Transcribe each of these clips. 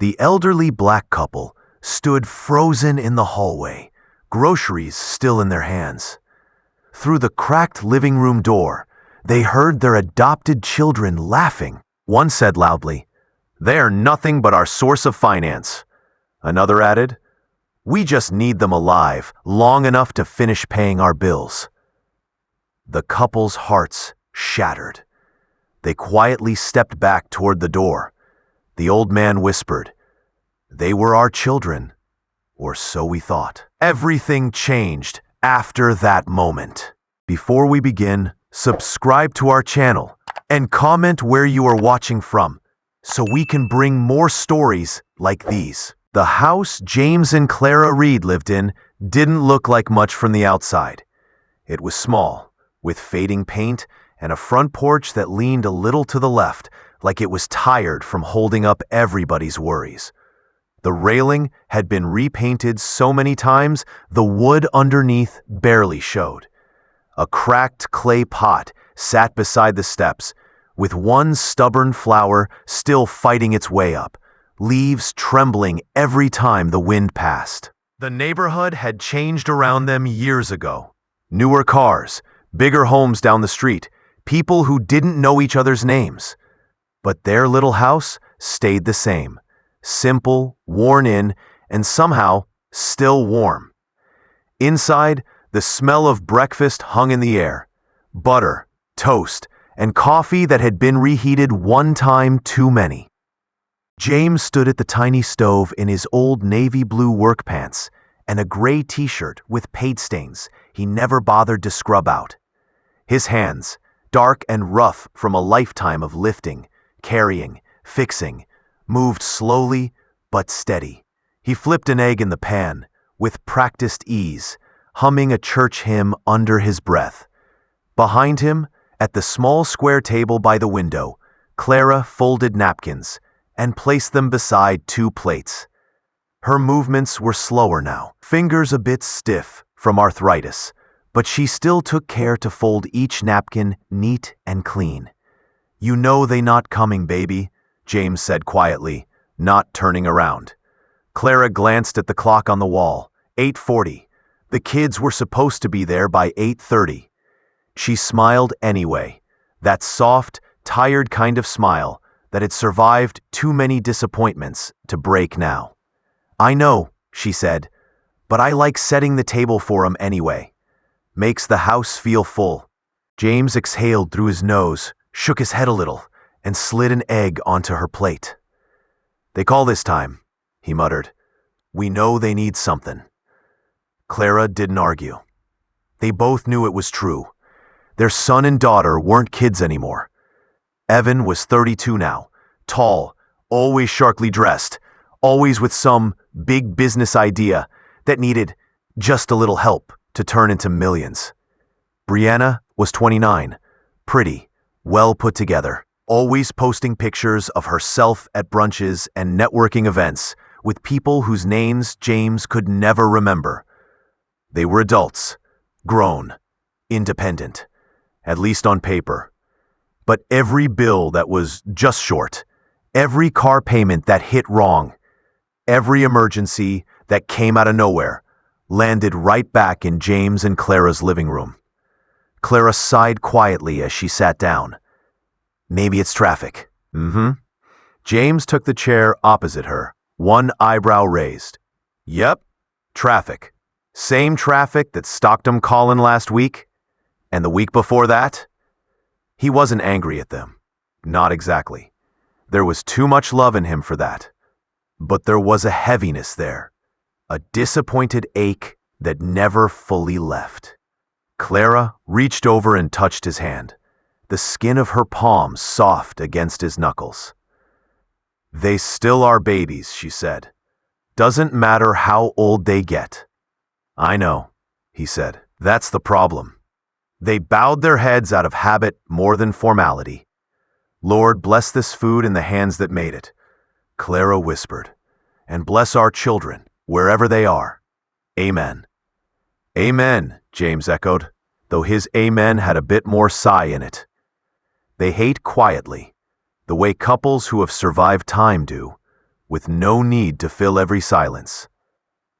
The elderly black couple stood frozen in the hallway, groceries still in their hands. Through the cracked living room door, they heard their adopted children laughing. One said loudly, "They're nothing but our source of finance." Another added, "We just need them alive long enough to finish paying our bills." The couple's hearts shattered. They quietly stepped back toward the door. The old man whispered, "They were our children, or so we thought." Everything changed after that moment. Before we begin, subscribe to our channel and comment where you are watching from so we can bring more stories like these. The house James and Clara Reed lived in didn't look like much from the outside. It was small, with fading paint and a front porch that leaned a little to the left, like it was tired from holding up everybody's worries. The railing had been repainted so many times, the wood underneath barely showed. A cracked clay pot sat beside the steps, with one stubborn flower still fighting its way up, leaves trembling every time the wind passed. The neighborhood had changed around them years ago. Newer cars, bigger homes down the street, people who didn't know each other's names. But their little house stayed the same, simple, worn in, and somehow still warm. Inside, the smell of breakfast hung in the air. Butter, toast, and coffee that had been reheated one time too many. James stood at the tiny stove in his old navy blue work pants and a gray t-shirt with paint stains he never bothered to scrub out. His hands, dark and rough from a lifetime of lifting, carrying, fixing, moved slowly but steady. He flipped an egg in the pan with practiced ease, humming a church hymn under his breath. Behind him, at the small square table by the window, Clara folded napkins and placed them beside two plates. Her movements were slower now, fingers a bit stiff from arthritis, but she still took care to fold each napkin neat and clean. "You know they not coming, baby," James said quietly, not turning around. Clara glanced at the clock on the wall, 8:40. The kids were supposed to be there by 8:30. She smiled anyway, that soft, tired kind of smile that had survived too many disappointments to break now. "I know," she said, "but I like setting the table for 'em anyway. Makes the house feel full." James exhaled through his nose, shook his head a little, and slid an egg onto her plate. "They call this time," he muttered. "We know they need something." Clara didn't argue. They both knew it was true. Their son and daughter weren't kids anymore. Evan was 32 now, tall, always sharply dressed, always with some big business idea that needed just a little help to turn into millions. Brianna was 29, pretty, well put together, always posting pictures of herself at brunches and networking events with people whose names James could never remember. They were adults, grown, independent, at least on paper. But every bill that was just short, every car payment that hit wrong, every emergency that came out of nowhere, landed right back in James and Clara's living room. Clara sighed quietly as she sat down. "Maybe it's traffic." James took the chair opposite her, one eyebrow raised. "Yep, traffic. Same traffic that stalked him Colin last week, and the week before that." He wasn't angry at them. Not exactly. There was too much love in him for that. But there was a heaviness there, a disappointed ache that never fully left. Clara reached over and touched his hand, the skin of her palm soft against his knuckles. "They still are babies," she said. "Doesn't matter how old they get." "I know," he said. "That's the problem." They bowed their heads out of habit more than formality. "Lord, bless this food in the hands that made it," Clara whispered. "And bless our children, wherever they are. Amen." "Amen," James echoed, though his amen had a bit more sigh in it. They ate quietly, the way couples who have survived time do, with no need to fill every silence.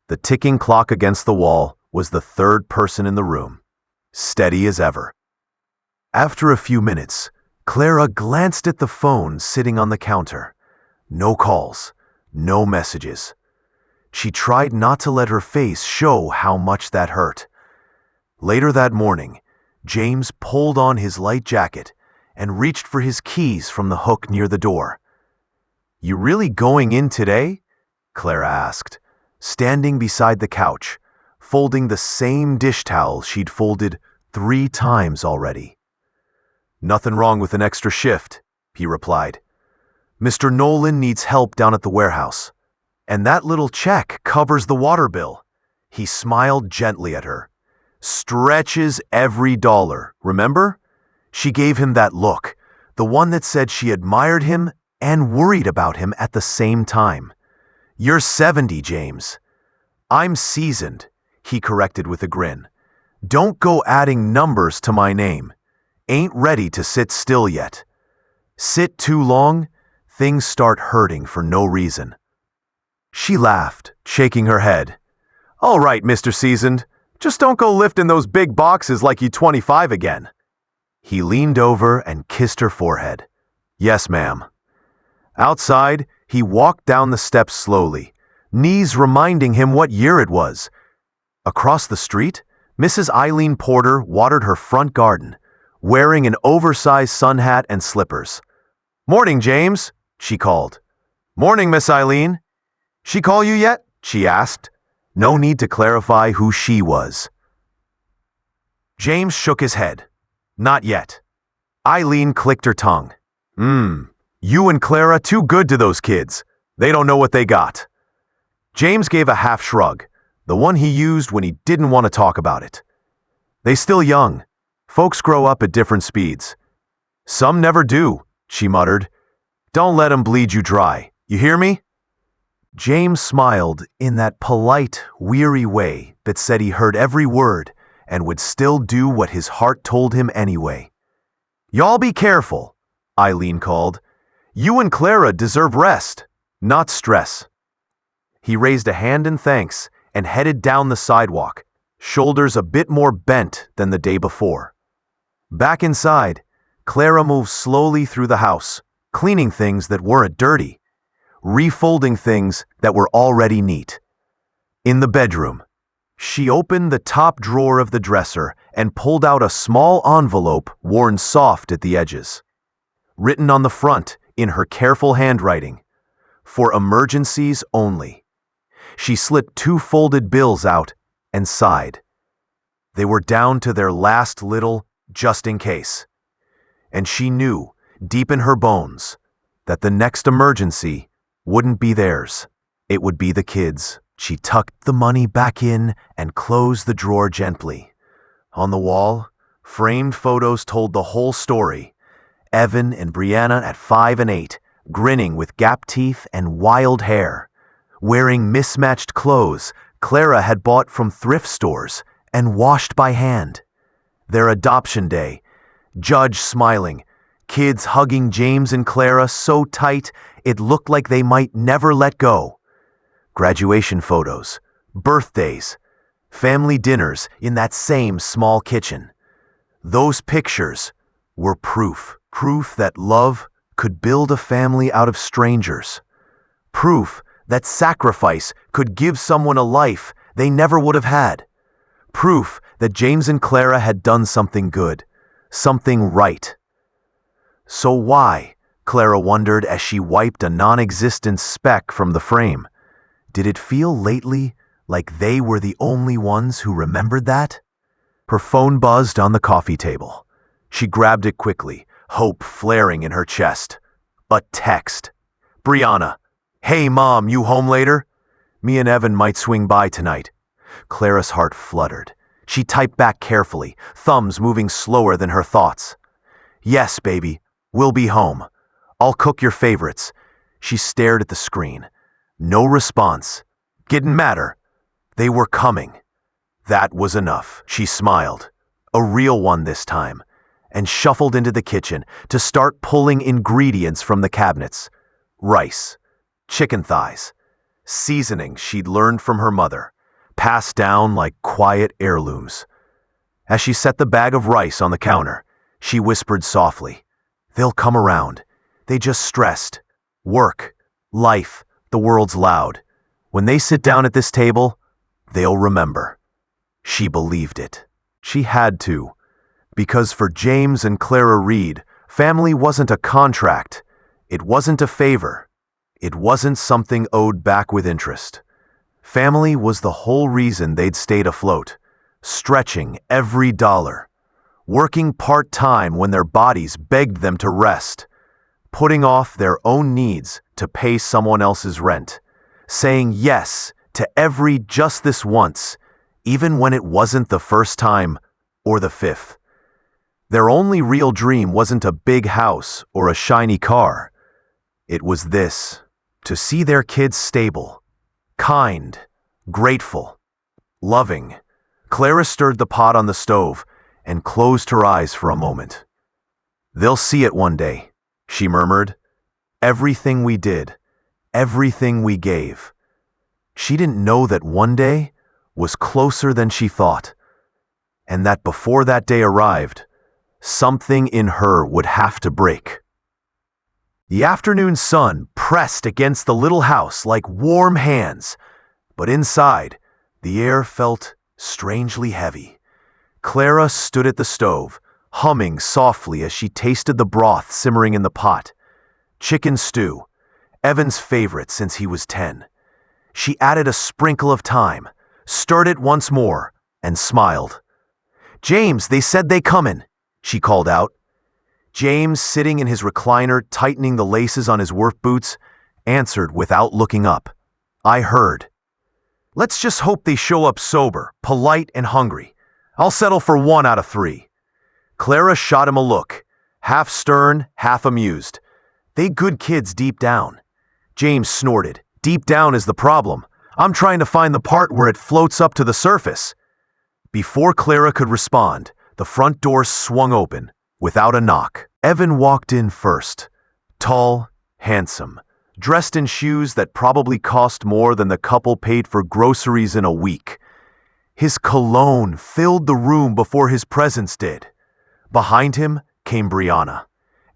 The ticking clock against the wall was the third person in the room, steady as ever. After a few minutes, Clara glanced at the phone sitting on the counter. No calls, no messages. She tried not to let her face show how much that hurt. Later that morning, James pulled on his light jacket and reached for his keys from the hook near the door. "You really going in today?" Clara asked, standing beside the couch, folding the same dish towel she'd folded 3 times already. "Nothing wrong with an extra shift," he replied. "Mr. Nolan needs help down at the warehouse, and that little check covers the water bill." He smiled gently at her. "Stretches every dollar, remember?" She gave him that look, the one that said she admired him and worried about him at the same time. "You're 70, James." "I'm seasoned," he corrected with a grin. "Don't go adding numbers to my name. Ain't ready to sit still yet. Sit too long, things start hurting for no reason." She laughed, shaking her head. "All right, Mr. Seasoned, just don't go lifting those big boxes like you 25 again." He leaned over and kissed her forehead. "Yes, ma'am." Outside, he walked down the steps slowly, knees reminding him what year it was. Across the street, Mrs. Eileen Porter watered her front garden, wearing an oversized sun hat and slippers. "Morning, James," she called. "Morning, Miss Eileen." "She call you yet?" she asked. No need to clarify who she was. James shook his head. "Not yet." Eileen clicked her tongue. You and Clara too good to those kids. They don't know what they got." James gave a half shrug, the one he used when he didn't want to talk about it. "They still young. Folks grow up at different speeds." "Some never do," she muttered. "Don't let 'em bleed you dry. You hear me?" James smiled in that polite, weary way that said he heard every word and would still do what his heart told him anyway. "Y'all be careful," Eileen called. "You and Clara deserve rest, not stress." He raised a hand in thanks and headed down the sidewalk, shoulders a bit more bent than the day before. Back inside, Clara moved slowly through the house, cleaning things that weren't dirty, refolding things that were already neat. In the bedroom, she opened the top drawer of the dresser and pulled out a small envelope worn soft at the edges. Written on the front, in her careful handwriting, "For emergencies only." She slipped 2 folded bills out and sighed. They were down to their last little just in case. And she knew, deep in her bones, that the next emergency wouldn't be theirs. It would be the kids. She tucked the money back in and closed the drawer gently. On the wall, framed photos told the whole story. Evan and Brianna at 5 and 8, grinning with gap teeth and wild hair, wearing mismatched clothes Clara had bought from thrift stores and washed by hand. Their adoption day, Judge smiling, kids hugging James and Clara so tight it looked like they might never let go. Graduation photos, birthdays, family dinners in that same small kitchen. Those pictures were proof that love could build a family out of strangers. Proof that sacrifice could give someone a life they never would have had. Proof that James and Clara had done something good, something right. So why, Clara wondered as she wiped a non-existent speck from the frame, did it feel lately like they were the only ones who remembered that? Her phone buzzed on the coffee table. She grabbed it quickly, hope flaring in her chest. A text. "Brianna, hey Mom, you home later? Me and Evan might swing by tonight." Clara's heart fluttered. She typed back carefully, thumbs moving slower than her thoughts. "Yes, baby, we'll be home. I'll cook your favorites." She stared at the screen. No response. Didn't matter. They were coming. That was enough. She smiled, a real one this time, and shuffled into the kitchen to start pulling ingredients from the cabinets. Rice, chicken thighs, seasoning she'd learned from her mother, passed down like quiet heirlooms. As she set the bag of rice on the counter, she whispered softly, "They'll come around. They just stressed. Work, life, the world's loud. When they sit down at this table, they'll remember." She believed it. She had to. Because for James and Clara Reed, family wasn't a contract. It wasn't a favor. It wasn't something owed back with interest. Family was the whole reason they'd stayed afloat, stretching every dollar, working part-time when their bodies begged them to rest, putting off their own needs to pay someone else's rent, saying yes to every just this once, even when it wasn't the first time or the fifth. Their only real dream wasn't a big house or a shiny car. It was this, to see their kids stable, kind, grateful, loving. Clara stirred the pot on the stove and closed her eyes for a moment. "They'll see it one day," she murmured. "Everything we did, everything we gave." She didn't know that one day was closer than she thought, and that before that day arrived, something in her would have to break. The afternoon sun pressed against the little house like warm hands, but inside, the air felt strangely heavy. Clara stood at the stove, humming softly as she tasted the broth simmering in the pot. Chicken stew, Evan's favorite since he was 10. She added a sprinkle of thyme, stirred it once more, and smiled. "James, they said they comin'," she called out. James, sitting in his recliner, tightening the laces on his work boots, answered without looking up. "I heard. Let's just hope they show up sober, polite, and hungry. I'll settle for 1 out of 3. Clara shot him a look, half stern, half amused. "They good kids deep down." James snorted. "Deep down is the problem. I'm trying to find the part where it floats up to the surface." Before Clara could respond, the front door swung open, without a knock. Evan walked in first. Tall, handsome, dressed in shoes that probably cost more than the couple paid for groceries in a week. His cologne filled the room before his presence did. Behind him came Brianna,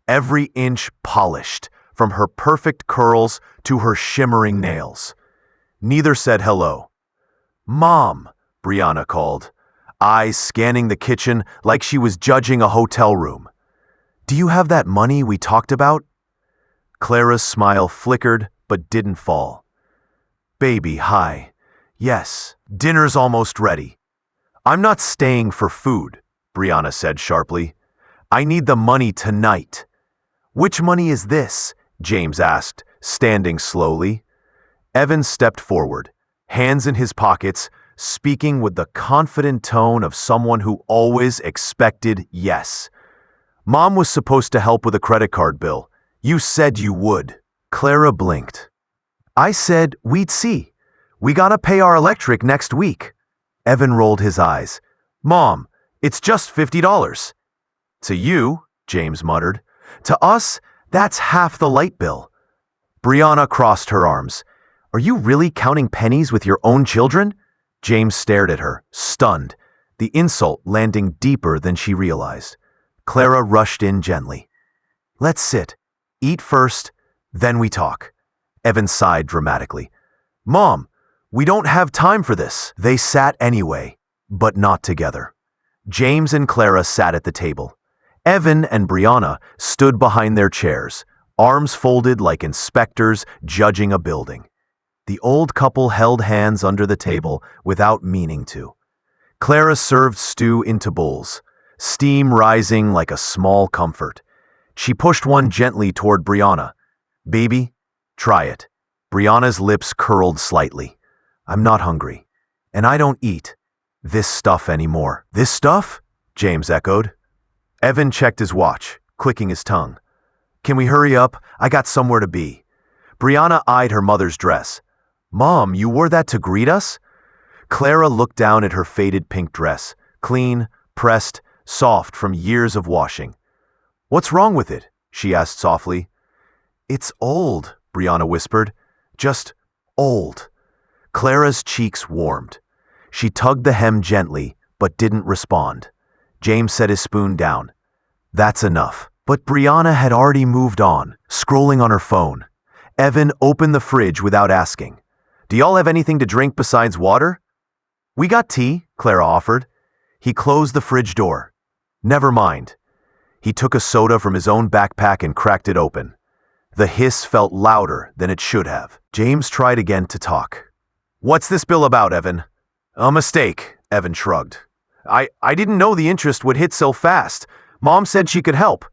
every inch polished, from her perfect curls to her shimmering nails. Neither said hello. "Mom," Brianna called, eyes scanning the kitchen like she was judging a hotel room. "Do you have that money we talked about?" Clara's smile flickered but didn't fall. "Baby, hi. Yes, dinner's almost ready." "I'm not staying for food," Brianna said sharply. "I need the money tonight." "Which money is this?" James asked, standing slowly. Evan stepped forward, hands in his pockets, speaking with the confident tone of someone who always expected yes. "Mom was supposed to help with a credit card bill. You said you would." Clara blinked. "I said we'd see. We gotta pay our electric next week." Evan rolled his eyes. "Mom, it's just $50. "To you," James muttered. "To us, that's half the light bill." Brianna crossed her arms. "Are you really counting pennies with your own children?" James stared at her, stunned, the insult landing deeper than she realized. Clara rushed in gently. "Let's sit. Eat first, then we talk." Evan sighed dramatically. "Mom, we don't have time for this." They sat anyway, but not together. James and Clara sat at the table. Evan and Brianna stood behind their chairs, arms folded like inspectors judging a building. The old couple held hands under the table without meaning to. Clara served stew into bowls, steam rising like a small comfort. She pushed one gently toward Brianna. "Baby, try it." Brianna's lips curled slightly. "I'm not hungry, and I don't eat this stuff anymore." "This stuff?" James echoed. Evan checked his watch, clicking his tongue. "Can we hurry up? I got somewhere to be." Brianna eyed her mother's dress. "Mom, you wore that to greet us?" Clara looked down at her faded pink dress, clean, pressed, soft from years of washing. "What's wrong with it?" she asked softly. "It's old," Brianna whispered. Just old. Clara's cheeks warmed. She tugged the hem gently, but didn't respond. James set his spoon down. That's enough. But Brianna had already moved on, scrolling on her phone. Evan opened the fridge without asking. Do y'all have anything to drink besides water? We got tea, Clara offered. He closed the fridge door. Never mind. He took a soda from his own backpack and cracked it open. The hiss felt louder than it should have. James tried again to talk. What's this bill about, Evan? A mistake, Evan shrugged. I didn't know the interest would hit so fast. Mom said she could help.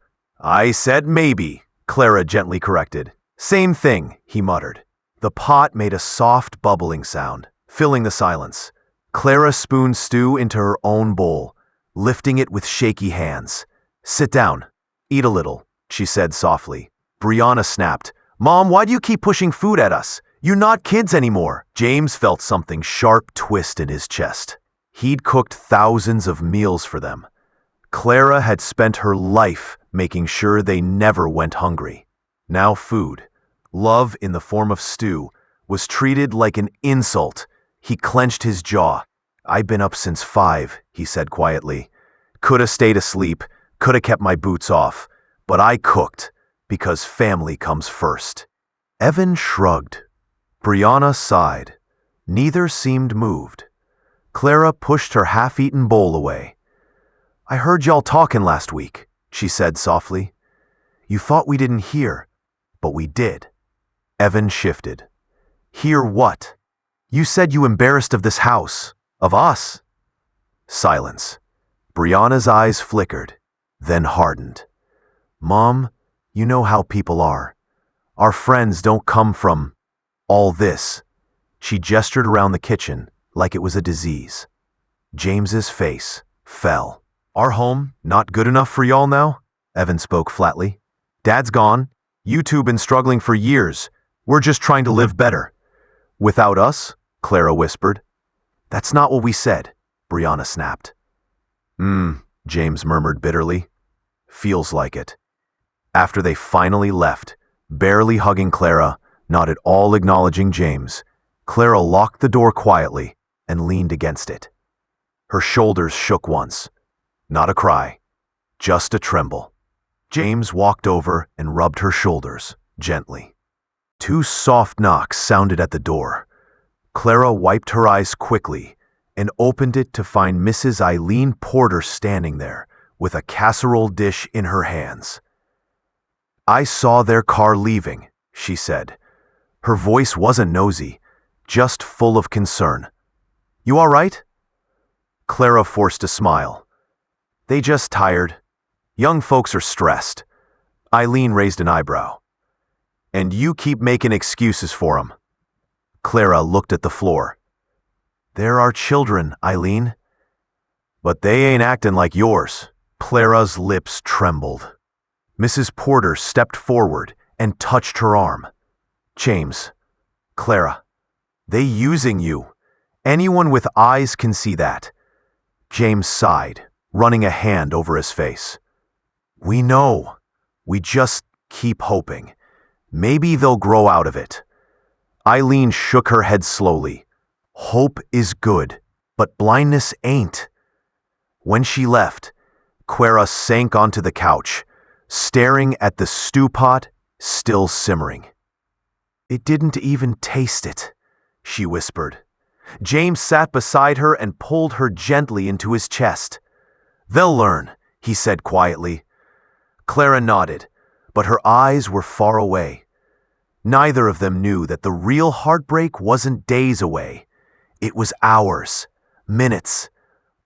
I said maybe, Clara gently corrected. Same thing, he muttered. The pot made a soft bubbling sound, filling the silence. Clara spooned stew into her own bowl, lifting it with shaky hands. Sit down. Eat a little, she said softly. Brianna snapped. Mom, why do you keep pushing food at us? You're not kids anymore. James felt something sharp twist in his chest. He'd cooked thousands of meals for them. Clara had spent her life making sure they never went hungry. Now food, love in the form of stew, was treated like an insult. He clenched his jaw. I've been up since 5, he said quietly. Coulda stayed asleep, coulda kept my boots off, but I cooked because family comes first. Evan shrugged. Brianna sighed. Neither seemed moved. Clara pushed her half-eaten bowl away. I heard y'all talking last week, she said softly. You thought we didn't hear, but we did. Evan shifted. Hear what? You said you embarrassed of this house, of us. Silence. Brianna's eyes flickered, then hardened. Mom, you know how people are. Our friends don't come from all this. She gestured around the kitchen like it was a disease. James's face fell. Our home not good enough for y'all now? Evan spoke flatly. Dad's gone. You two been struggling for years. We're just trying to live better. Without us? Clara whispered. That's not what we said, Brianna snapped. James murmured bitterly. Feels like it. After they finally left, barely hugging Clara, not at all acknowledging James, Clara locked the door quietly and leaned against it. Her shoulders shook once. Not a cry, just a tremble. James walked over and rubbed her shoulders, gently. 2 soft knocks sounded at the door. Clara wiped her eyes quickly and opened it to find Mrs. Eileen Porter standing there with a casserole dish in her hands. I saw their car leaving, she said. Her voice wasn't nosy, just full of concern. You all right? Clara forced a smile. They just tired. Young folks are stressed. Eileen raised an eyebrow. And you keep making excuses for 'em. Clara looked at the floor. There are children, Eileen. But they ain't acting like yours. Clara's lips trembled. Mrs. Porter stepped forward and touched her arm. James, Clara, they using you. Anyone with eyes can see that. James sighed, running a hand over his face. We know. We just keep hoping. Maybe they'll grow out of it. Eileen shook her head slowly. Hope is good, but blindness ain't. When she left, Clara sank onto the couch, staring at the stew pot still simmering. It didn't even taste it, she whispered. James sat beside her and pulled her gently into his chest. They'll learn, he said quietly. Clara nodded, but her eyes were far away. Neither of them knew that the real heartbreak wasn't days away. It was hours, minutes,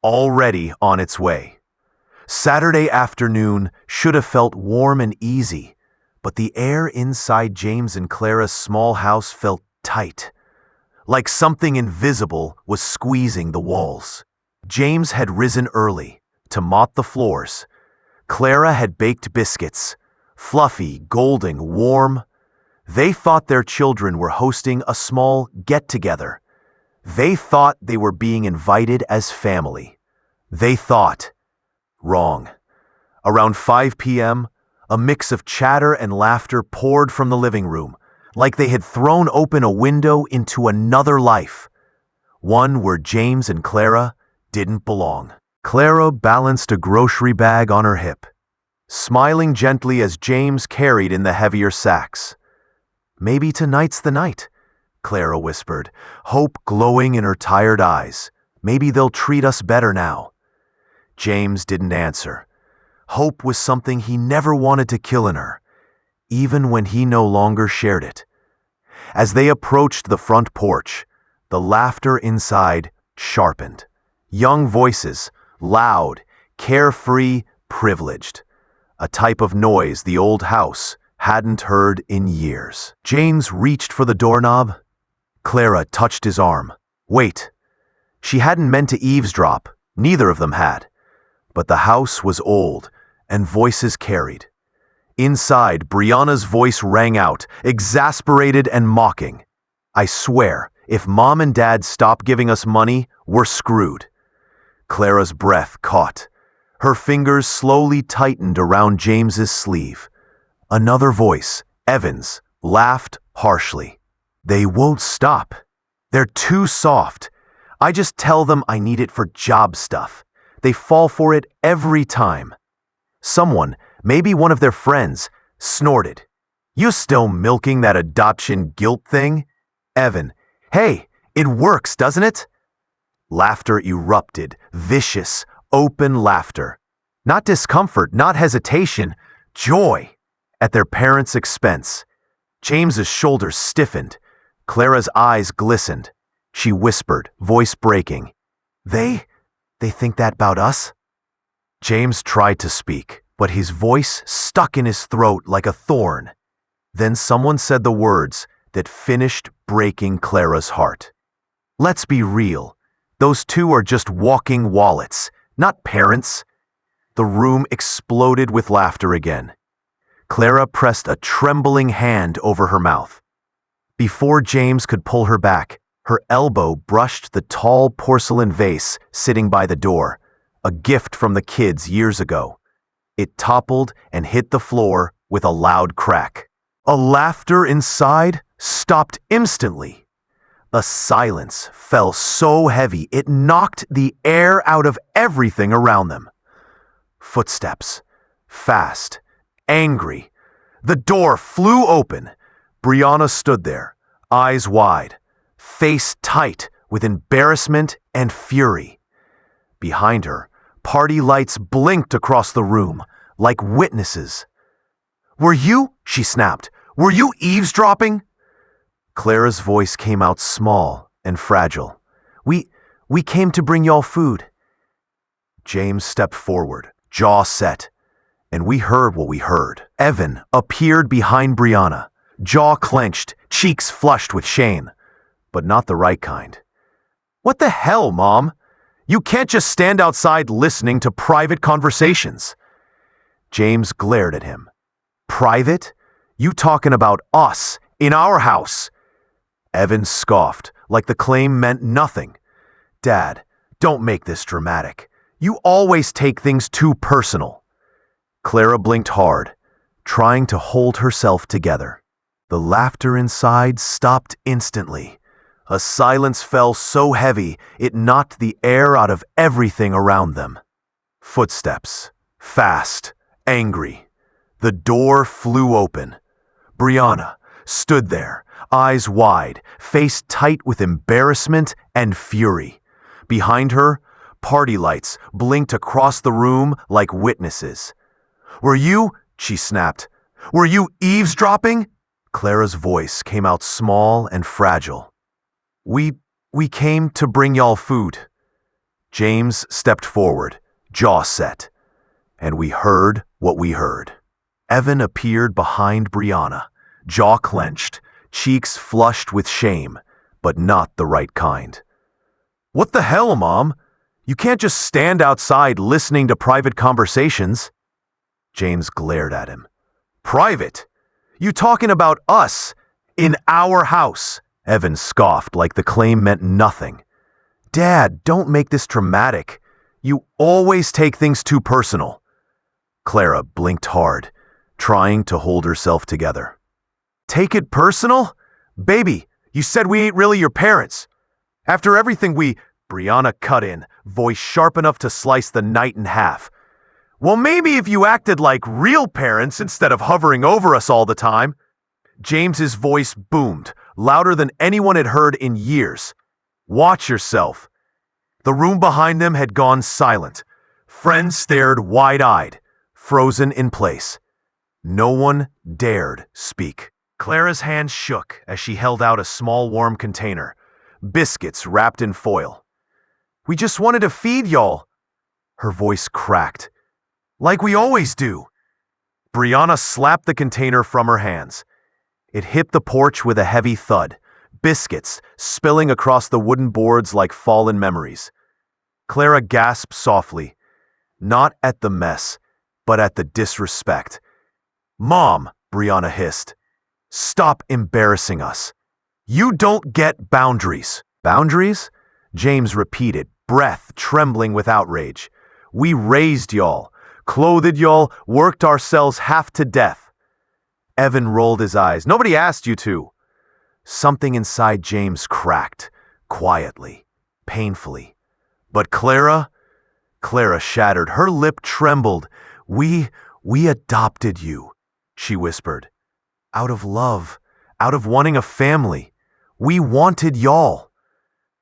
already on its way. Saturday afternoon should have felt warm and easy, but the air inside James and Clara's small house felt tight, like something invisible was squeezing the walls. James had risen early to mop the floors. Clara had baked biscuits, fluffy, golden, warm. They thought their children were hosting a small get-together. They thought they were being invited as family. They thought. Wrong. Around 5 p.m., a mix of chatter and laughter poured from the living room, like they had thrown open a window into another life, one where James and Clara didn't belong. Clara balanced a grocery bag on her hip, smiling gently as James carried in the heavier sacks. "Maybe tonight's the night," Clara whispered, hope glowing in her tired eyes. "Maybe they'll treat us better now." James didn't answer. Hope was something he never wanted to kill in her, even when he no longer shared it. As they approached the front porch, the laughter inside sharpened. Young voices, loud, carefree, privileged. A type of noise the old house hadn't heard in years. James reached for the doorknob. Clara touched his arm. "Wait." She hadn't meant to eavesdrop, neither of them had. But the house was old, and voices carried. Inside, Brianna's voice rang out, exasperated and mocking. "I swear, if Mom and Dad stop giving us money, we're screwed." Clara's breath caught. Her fingers slowly tightened around James's sleeve. Another voice, Evan's, laughed harshly. "They won't stop. They're too soft. I just tell them I need it for job stuff. They fall for it every time." Someone, maybe one of their friends, snorted. "You still milking that adoption guilt thing?" Evan, "Hey, it works, doesn't it?" Laughter erupted, vicious, open laughter. Not discomfort, not hesitation, joy, at their parents' expense. James's shoulders stiffened. Clara's eyes glistened. She whispered, voice breaking, They think that about us?" James tried to speak, but his voice stuck in his throat like a thorn. Then someone said the words that finished breaking Clara's heart. "Let's be real. Those two are just walking wallets, not parents." The room exploded with laughter again. Clara pressed a trembling hand over her mouth. Before James could pull her back, her elbow brushed the tall porcelain vase sitting by the door, a gift from the kids years ago. It toppled and hit the floor with a loud crack. A laughter inside stopped instantly. A silence fell so heavy it knocked the air out of everything around them. Footsteps. Fast. Angry. The door flew open. Brianna stood there, eyes wide, face tight with embarrassment and fury. Behind her, party lights blinked across the room, like witnesses. "Were you?" she snapped. "Were you eavesdropping?" Clara's voice came out small and fragile. We came to bring y'all food." James stepped forward, jaw set, and we heard what we heard. Evan appeared behind Brianna, jaw clenched, cheeks flushed with shame, but not the right kind. "What the hell, Mom? You can't just stand outside listening to private conversations." James glared at him. "Private? You talking about us, in our house?" Evan scoffed, like the claim meant nothing. "Dad, don't make this dramatic. You always take things too personal." Clara blinked hard, trying to hold herself together. The laughter inside stopped instantly. A silence fell so heavy it knocked the air out of everything around them. Footsteps. Fast. Angry. The door flew open. Brianna stood there, eyes wide, face tight with embarrassment and fury. Behind her, party lights blinked across the room like witnesses. "Were you?" she snapped. "Were you eavesdropping?" Clara's voice came out small and fragile. We came to bring y'all food." James stepped forward, jaw set, and we heard what we heard. Evan appeared behind Brianna, jaw clenched, cheeks flushed with shame, but not the right kind. "What the hell, Mom? You can't just stand outside listening to private conversations." James glared at him. "Private? You talking about us, in our house?" Evan scoffed like the claim meant nothing. "Dad, don't make this dramatic. You always take things too personal." Clara blinked hard, trying to hold herself together. Take it personal? Baby, you said we ain't really your parents. After everything Brianna cut in, voice sharp enough to slice the night in half. Well, maybe if you acted like real parents instead of hovering over us all the time. James's voice boomed, louder than anyone had heard in years. Watch yourself. The room behind them had gone silent. Friends stared wide-eyed, frozen in place. No one dared speak. Clara's hand shook as she held out a small warm container, biscuits wrapped in foil. We just wanted to feed y'all. Her voice cracked. Like we always do. Brianna slapped the container from her hands. It hit the porch with a heavy thud, biscuits spilling across the wooden boards like fallen memories. Clara gasped softly, not at the mess, but at the disrespect. Mom, Brianna hissed. Stop embarrassing us. You don't get boundaries. Boundaries? James repeated, breath trembling with outrage. We raised y'all, clothed y'all, worked ourselves half to death. Evan rolled his eyes. Nobody asked you to. Something inside James cracked, quietly, painfully. But Clara shattered. Her lip trembled. We adopted you, she whispered. Out of love, out of wanting a family. We wanted y'all.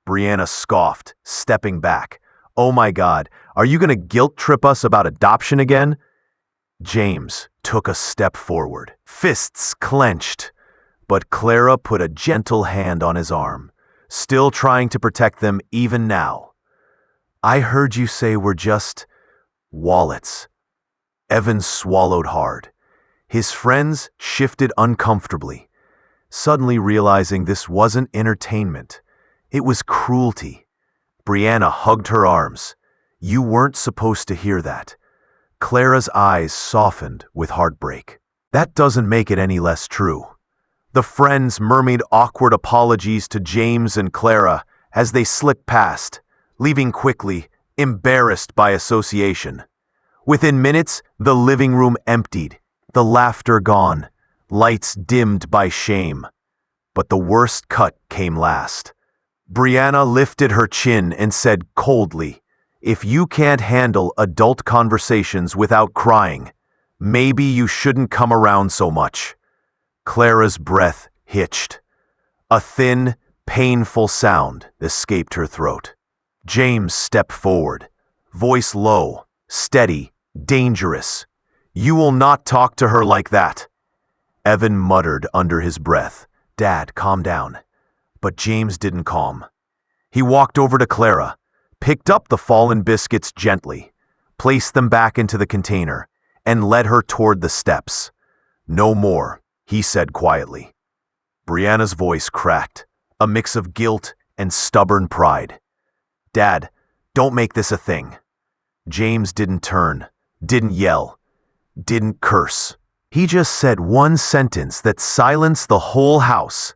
Brianna scoffed, stepping back. Oh my God, are you gonna guilt trip us about adoption again? James took a step forward, fists clenched. But Clara put a gentle hand on his arm, still trying to protect them even now. I heard you say we're just wallets. Evan swallowed hard. His friends shifted uncomfortably, suddenly realizing this wasn't entertainment. It was cruelty. Brianna hugged her arms. You weren't supposed to hear that. Clara's eyes softened with heartbreak. That doesn't make it any less true. The friends murmured awkward apologies to James and Clara as they slipped past, leaving quickly, embarrassed by association. Within minutes, the living room emptied, the laughter gone, lights dimmed by shame. But the worst cut came last. Brianna lifted her chin and said coldly, if you can't handle adult conversations without crying, maybe you shouldn't come around so much. Clara's breath hitched. A thin, painful sound escaped her throat. James stepped forward, voice low, steady, dangerous. You will not talk to her like that. Evan muttered under his breath, Dad, calm down. But James didn't calm. He walked over to Clara, picked up the fallen biscuits gently, placed them back into the container, and led her toward the steps. No more, he said quietly. Brianna's voice cracked, a mix of guilt and stubborn pride. Dad, don't make this a thing. James didn't turn, didn't yell, didn't curse. He just said one sentence that silenced the whole house.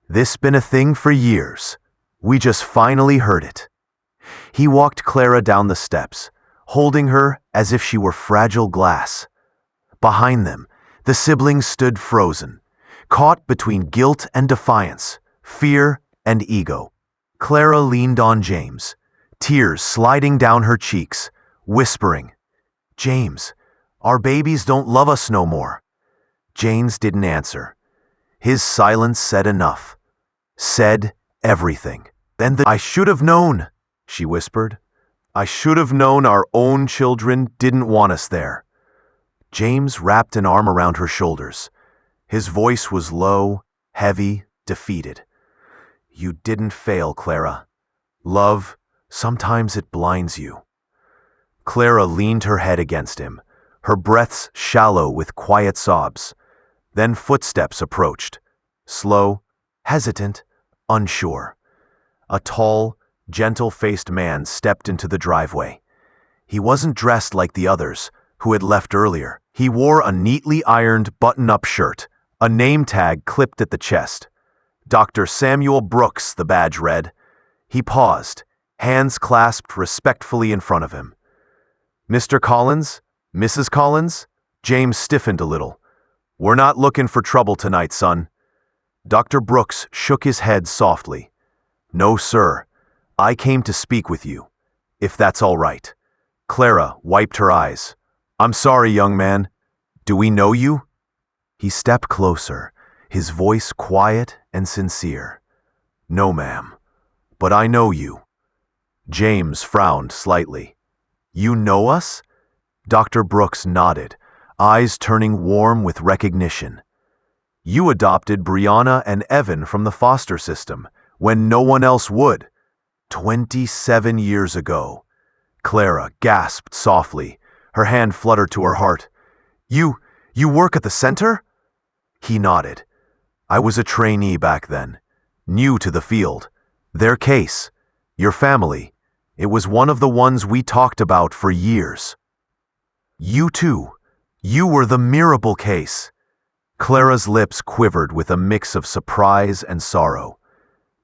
This been a thing for years. We just finally heard it. He walked Clara down the steps, holding her as if she were fragile glass. Behind them, the siblings stood frozen, caught between guilt and defiance, fear and ego. Clara leaned on James, tears sliding down her cheeks, whispering, James, our babies don't love us no more. James didn't answer. His silence said enough. Said everything. Then I should have known, she whispered. I should have known our own children didn't want us there. James wrapped an arm around her shoulders. His voice was low, heavy, defeated. You didn't fail, Clara. Love, sometimes it blinds you. Clara leaned her head against him, her breaths shallow with quiet sobs. Then footsteps approached, slow, hesitant, unsure. A tall, gentle-faced man stepped into the driveway. He wasn't dressed like the others, who had left earlier. He wore a neatly ironed button-up shirt, a name tag clipped at the chest. Dr. Samuel Brooks, the badge read. He paused, hands clasped respectfully in front of him. Mr. Collins? Mrs. Collins? James stiffened a little. We're not looking for trouble tonight, son. Dr. Brooks shook his head softly. No, sir. I came to speak with you, if that's all right. Clara wiped her eyes. I'm sorry, young man. Do we know you? He stepped closer, his voice quiet and sincere. No, ma'am. But I know you. James frowned slightly. You know us? Dr. Brooks nodded, eyes turning warm with recognition. You adopted Brianna and Evan from the foster system when no one else would. 27 years ago. Clara gasped softly, her hand fluttered to her heart. You work at the center? He nodded. I was a trainee back then, new to the field. Their case, your family, it was one of the ones we talked about for years. You too. You were the Mirable case. Clara's lips quivered with a mix of surprise and sorrow.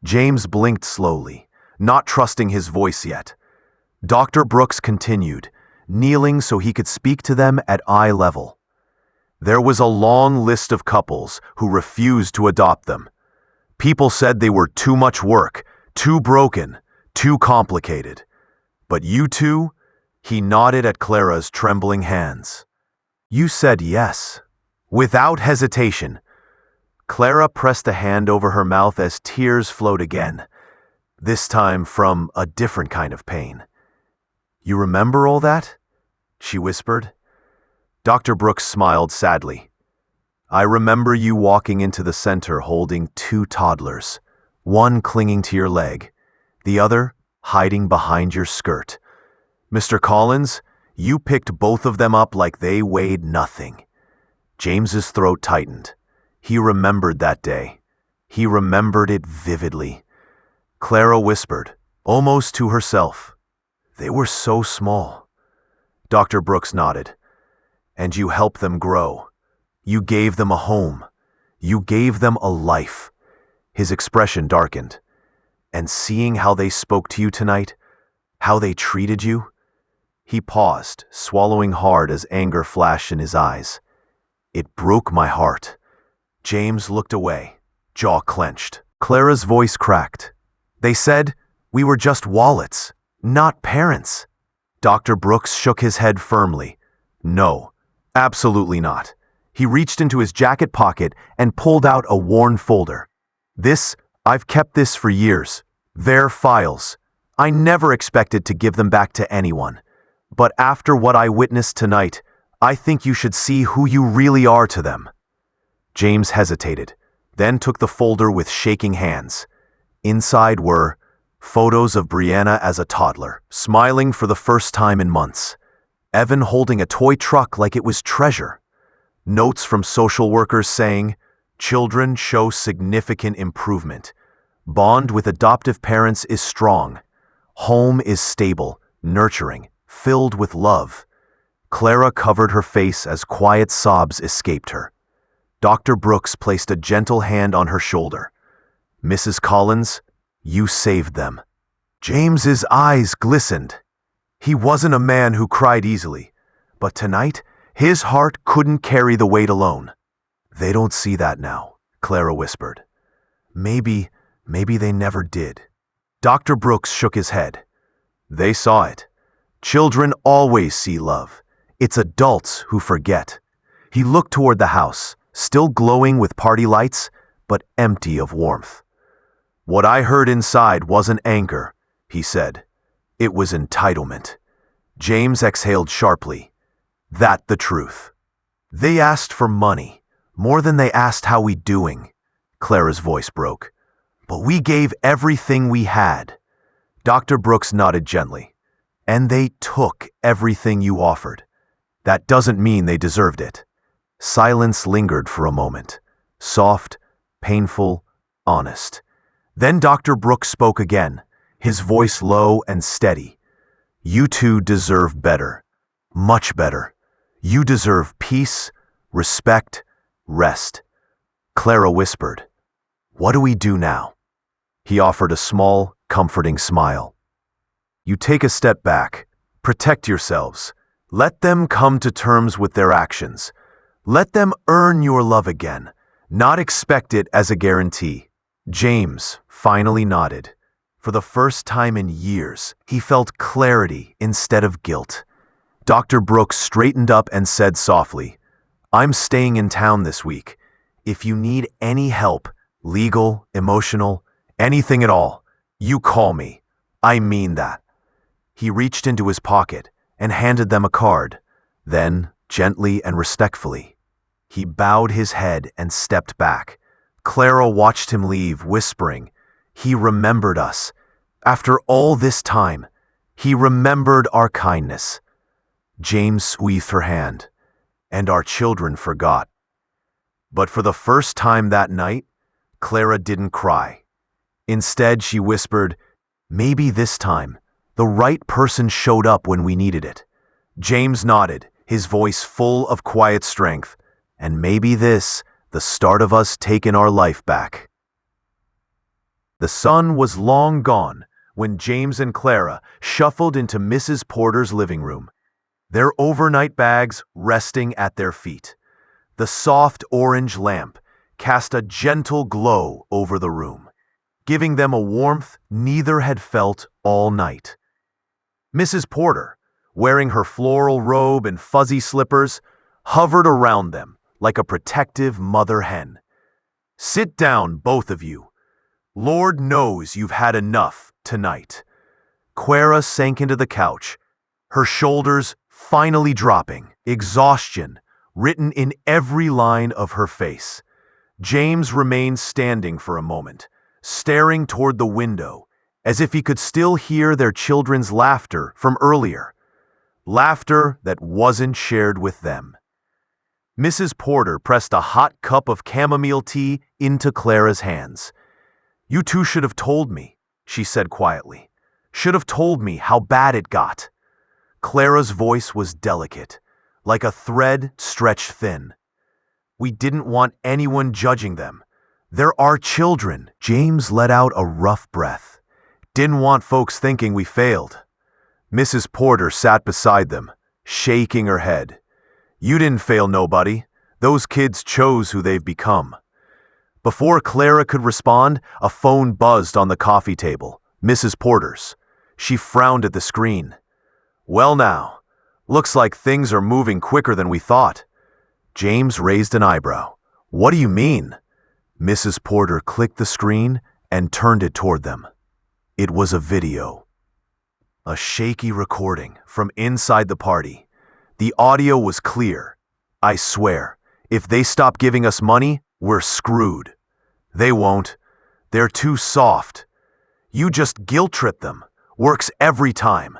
James blinked slowly, not trusting his voice yet. Dr. Brooks continued, kneeling so he could speak to them at eye level. There was a long list of couples who refused to adopt them. People said they were too much work, too broken, too complicated. But you two? He nodded at Clara's trembling hands. You said yes, without hesitation. Clara pressed a hand over her mouth as tears flowed again, this time from a different kind of pain. You remember all that? She whispered. Dr. Brooks smiled sadly. I remember you walking into the center holding two toddlers, one clinging to your leg, the other hiding behind your skirt. Mr. Collins, you picked both of them up like they weighed nothing. James's throat tightened. He remembered that day. He remembered it vividly. Clara whispered, almost to herself. They were so small. Dr. Brooks nodded. And you helped them grow. You gave them a home. You gave them a life. His expression darkened. And seeing how they spoke to you tonight, how they treated you, he paused, swallowing hard as anger flashed in his eyes. It broke my heart. James looked away, jaw clenched. Clara's voice cracked. They said we were just wallets, not parents. Dr. Brooks shook his head firmly. No, absolutely not. He reached into his jacket pocket and pulled out a worn folder. I've kept this for years. Their files. I never expected to give them back to anyone. But after what I witnessed tonight, I think you should see who you really are to them. James hesitated, then took the folder with shaking hands. Inside were photos of Brianna as a toddler, smiling for the first time in months. Evan holding a toy truck like it was treasure. Notes from social workers saying, children show significant improvement. Bond with adoptive parents is strong. Home is stable, nurturing, filled with love. Clara covered her face as quiet sobs escaped her. Dr. Brooks placed a gentle hand on her shoulder. Mrs. Collins, you saved them. James's eyes glistened. He wasn't a man who cried easily, but tonight, his heart couldn't carry the weight alone. They don't see that now, Clara whispered. Maybe they never did. Dr. Brooks shook his head. They saw it. Children always see love. It's adults who forget. He looked toward the house, still glowing with party lights, but empty of warmth. What I heard inside wasn't anger, he said. It was entitlement. James exhaled sharply. That the truth. They asked for money, more than they asked how we doing. Clara's voice broke. But we gave everything we had. Dr. Brooks nodded gently. And they took everything you offered. That doesn't mean they deserved it. Silence lingered for a moment. Soft, painful, honest. Then Dr. Brooks spoke again, his voice low and steady. You two deserve better. Much better. You deserve peace, respect, rest. Clara whispered. What do we do now? He offered a small, comforting smile. You take a step back. Protect yourselves. Let them come to terms with their actions. Let them earn your love again. Not expect it as a guarantee. James finally nodded. For the first time in years, he felt clarity instead of guilt. Dr. Brooks straightened up and said softly, "I'm staying in town this week. If you need any help, legal, emotional, anything at all, you call me. I mean that." He reached into his pocket and handed them a card. Then, gently and respectfully, he bowed his head and stepped back. Clara watched him leave, whispering, "He remembered us. After all this time, he remembered our kindness." James squeezed her hand, and our children forgot. But for the first time that night, Clara didn't cry. Instead, she whispered, "Maybe this time, the right person showed up when we needed it." James nodded, his voice full of quiet strength, "And maybe this, the start of us taking our life back." The sun was long gone when James and Clara shuffled into Mrs. Porter's living room, their overnight bags resting at their feet. The soft orange lamp cast a gentle glow over the room, giving them a warmth neither had felt all night. Mrs. Porter, wearing her floral robe and fuzzy slippers, hovered around them like a protective mother hen. "Sit down, both of you. Lord knows you've had enough tonight." Clara sank into the couch, her shoulders finally dropping, exhaustion written in every line of her face. James remained standing for a moment, staring toward the window, as if he could still hear their children's laughter from earlier. Laughter that wasn't shared with them. Mrs. Porter pressed a hot cup of chamomile tea into Clara's hands. "You two should have told me," she said quietly. "Should have told me how bad it got." Clara's voice was delicate, like a thread stretched thin. "We didn't want anyone judging them. They're our children." James let out a rough breath. "Didn't want folks thinking we failed." Mrs. Porter sat beside them, shaking her head. "You didn't fail nobody. Those kids chose who they've become." Before Clara could respond, a phone buzzed on the coffee table, Mrs. Porter's. She frowned at the screen. "Well now, looks like things are moving quicker than we thought." James raised an eyebrow. "What do you mean?" Mrs. Porter clicked the screen and turned it toward them. It was a video. A shaky recording from inside the party. The audio was clear. "I swear, if they stop giving us money, we're screwed." "They won't. They're too soft. You just guilt-trip them. Works every time."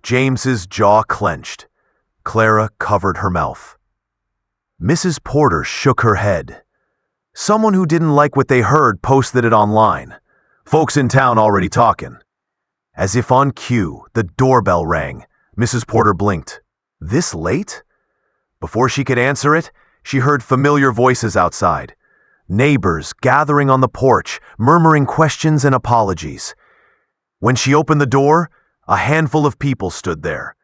James's jaw clenched. Clara covered her mouth. Mrs. Porter shook her head. "Someone who didn't like what they heard posted it online. Folks in town already talking." As if on cue, the doorbell rang. Mrs. Porter blinked. "This late?" Before she could answer it, she heard familiar voices outside. Neighbors gathering on the porch, murmuring questions and apologies. When she opened the door, a handful of people stood there.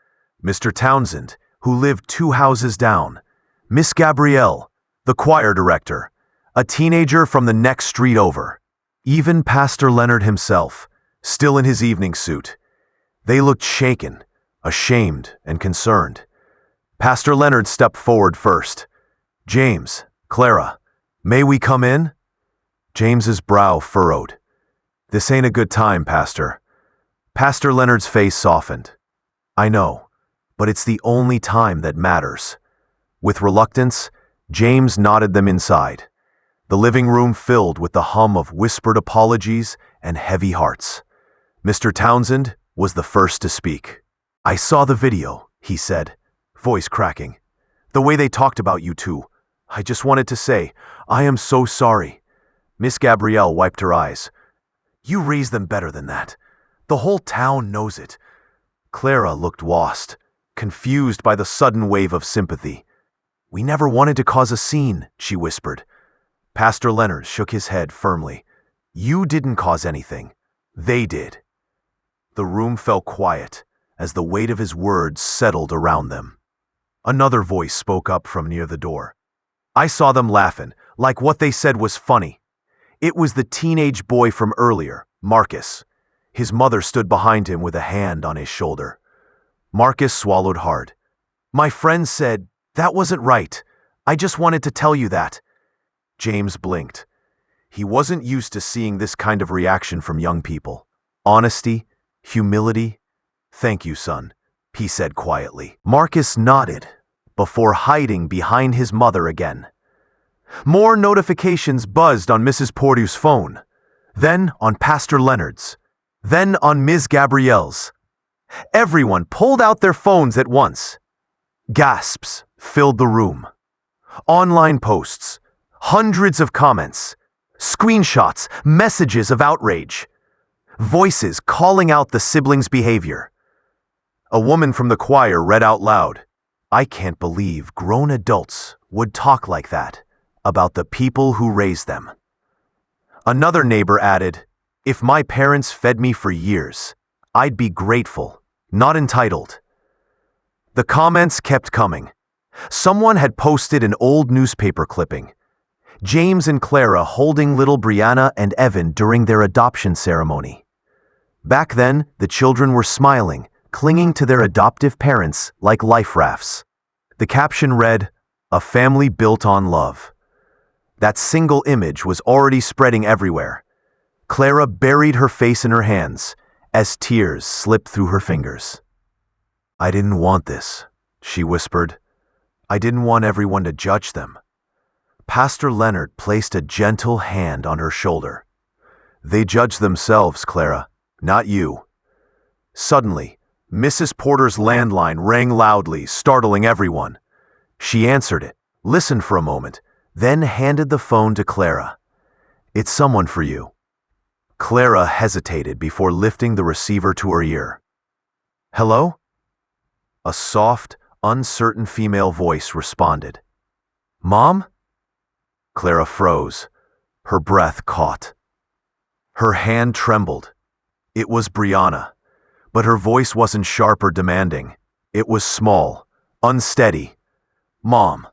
Mr. Townsend, who lived 2 houses down. Miss Gabrielle, the choir director. A teenager from the next street over. Even Pastor Leonard himself, still in his evening suit. They looked shaken, ashamed, and concerned. Pastor Leonard stepped forward first. "James, Clara, may we come in?" James's brow furrowed. "This ain't a good time, Pastor." Pastor Leonard's face softened. "I know, but it's the only time that matters." With reluctance, James nodded them inside. The living room filled with the hum of whispered apologies and heavy hearts. Mr. Townsend was the first to speak. "I saw the video," he said, voice cracking. "The way they talked about you two. I just wanted to say, I am so sorry." Miss Gabrielle wiped her eyes. "You raised them better than that. The whole town knows it." Clara looked lost, confused by the sudden wave of sympathy. "We never wanted to cause a scene," she whispered. Pastor Leonard shook his head firmly. "You didn't cause anything. They did." The room fell quiet as the weight of his words settled around them. Another voice spoke up from near the door. "I saw them laughing, like what they said was funny. It was the teenage boy from earlier, Marcus. His mother stood behind him with a hand on his shoulder. Marcus swallowed hard. My friend said, that wasn't right. I just wanted to tell you that. James blinked. He wasn't used to seeing this kind of reaction from young people. Honesty, humility. Thank you, son, he said quietly. Marcus nodded before hiding behind his mother again. More notifications buzzed on Mrs. Porter's phone, then on Pastor Leonard's, then on Ms. Gabrielle's. Everyone pulled out their phones at once. Gasps filled the room. Online posts, hundreds of comments, screenshots, messages of outrage, voices calling out the siblings' behavior. A woman from the choir read out loud, I can't believe grown adults would talk like that about the people who raised them. Another neighbor added, if my parents fed me for years, I'd be grateful, not entitled. The comments kept coming. Someone had posted an old newspaper clipping. James and Clara holding little Brianna and Evan during their adoption ceremony. Back then, the children were smiling, clinging to their adoptive parents like life rafts. The caption read, a family built on love. That single image was already spreading everywhere. Clara buried her face in her hands as tears slipped through her fingers. I didn't want this, she whispered. I didn't want everyone to judge them. Pastor Leonard placed a gentle hand on her shoulder. They judge themselves, Clara, not you. Suddenly, Mrs. Porter's landline rang loudly, startling everyone. She answered it, listened for a moment, then handed the phone to Clara. It's someone for you. Clara hesitated before lifting the receiver to her ear. Hello? A soft, uncertain female voice responded. Mom? Clara froze. Her breath caught. Her hand trembled. It was Brianna, but her voice wasn't sharp or demanding. It was small, unsteady. Mom,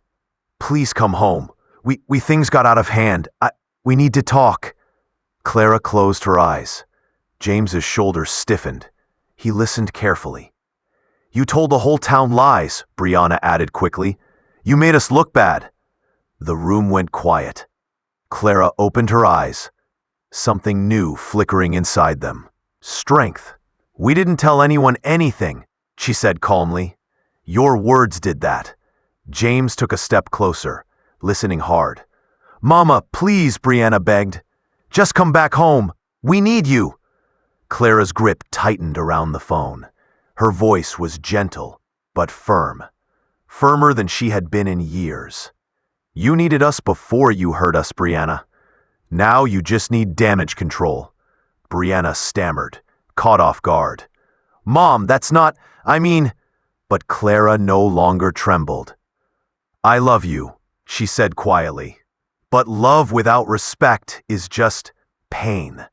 please come home. We things got out of hand. We need to talk. Clara closed her eyes. James's shoulders stiffened. He listened carefully. You told the whole town lies, Brianna added quickly. You made us look bad. The room went quiet. Clara opened her eyes. Something new flickering inside them. Strength. We didn't tell anyone anything, she said calmly. Your words did that. James took a step closer, listening hard. Mama, please, Brianna begged. Just come back home. We need you. Clara's grip tightened around the phone. Her voice was gentle, but firm. Firmer than she had been in years. You needed us before you hurt us, Brianna. Now you just need damage control. Brianna stammered, caught off guard. Mom, that's not, But Clara no longer trembled. I love you, she said quietly. But love without respect is just pain.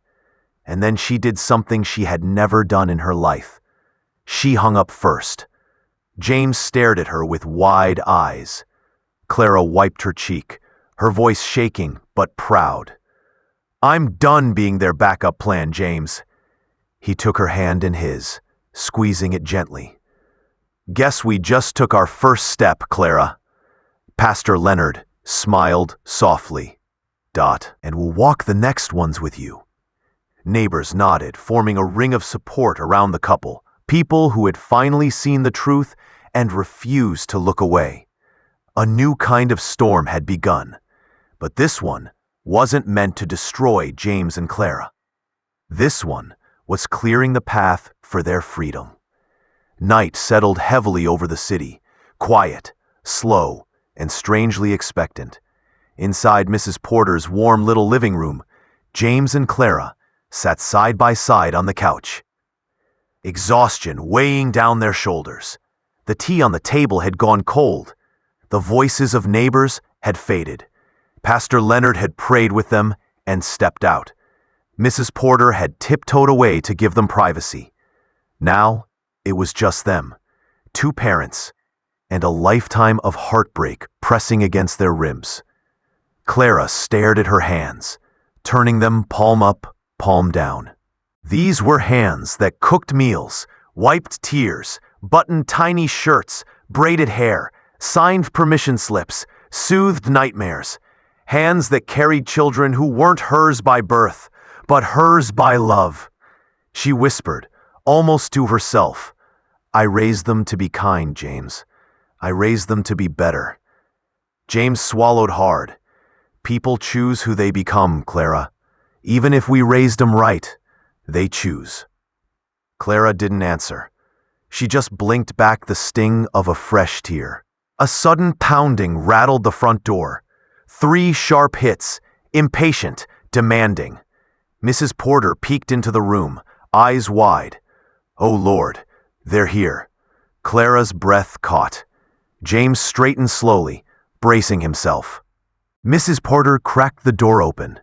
And then she did something she had never done in her life. She hung up first. James stared at her with wide eyes. Clara wiped her cheek, her voice shaking but proud. I'm done being their backup plan, James. He took her hand in his, squeezing it gently. Guess we just took our first step, Clara. Pastor Leonard smiled softly. And we'll walk the next ones with you. Neighbors nodded, forming a ring of support around the couple, people who had finally seen the truth and refused to look away. A new kind of storm had begun, but this one wasn't meant to destroy James and Clara. This one was clearing the path for their freedom. Night settled heavily over the city, quiet, slow, and strangely expectant. Inside Mrs. Porter's warm little living room, James and Clara sat side by side on the couch. Exhaustion weighing down their shoulders. The tea on the table had gone cold. The voices of neighbors had faded. Pastor Leonard had prayed with them and stepped out. Mrs. Porter had tiptoed away to give them privacy. Now, it was just them, two parents, and a lifetime of heartbreak pressing against their ribs. Clara stared at her hands, turning them palm up, palm down. These were hands that cooked meals, wiped tears, buttoned tiny shirts, braided hair, signed permission slips, soothed nightmares. Hands that carried children who weren't hers by birth, but hers by love. She whispered, almost to herself, "I raised them to be kind, James. I raised them to be better." James swallowed hard. People choose who they become, Clara. Even if we raised them right, they choose. Clara didn't answer. She just blinked back the sting of a fresh tear. A sudden pounding rattled the front door. 3 sharp hits, impatient, demanding. Mrs. Porter peeked into the room, eyes wide. Oh Lord, they're here. Clara's breath caught. James straightened slowly, bracing himself. Mrs. Porter cracked the door open.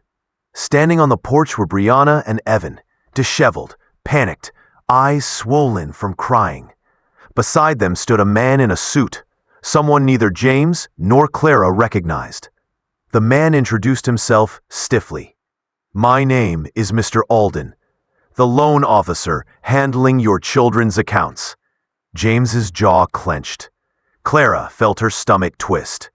Standing on the porch were Brianna and Evan, disheveled, panicked, eyes swollen from crying. Beside them stood a man in a suit, someone neither James nor Clara recognized. The man introduced himself stiffly. "My name is Mr. Alden, the loan officer handling your children's accounts." James's jaw clenched. Clara felt her stomach twist.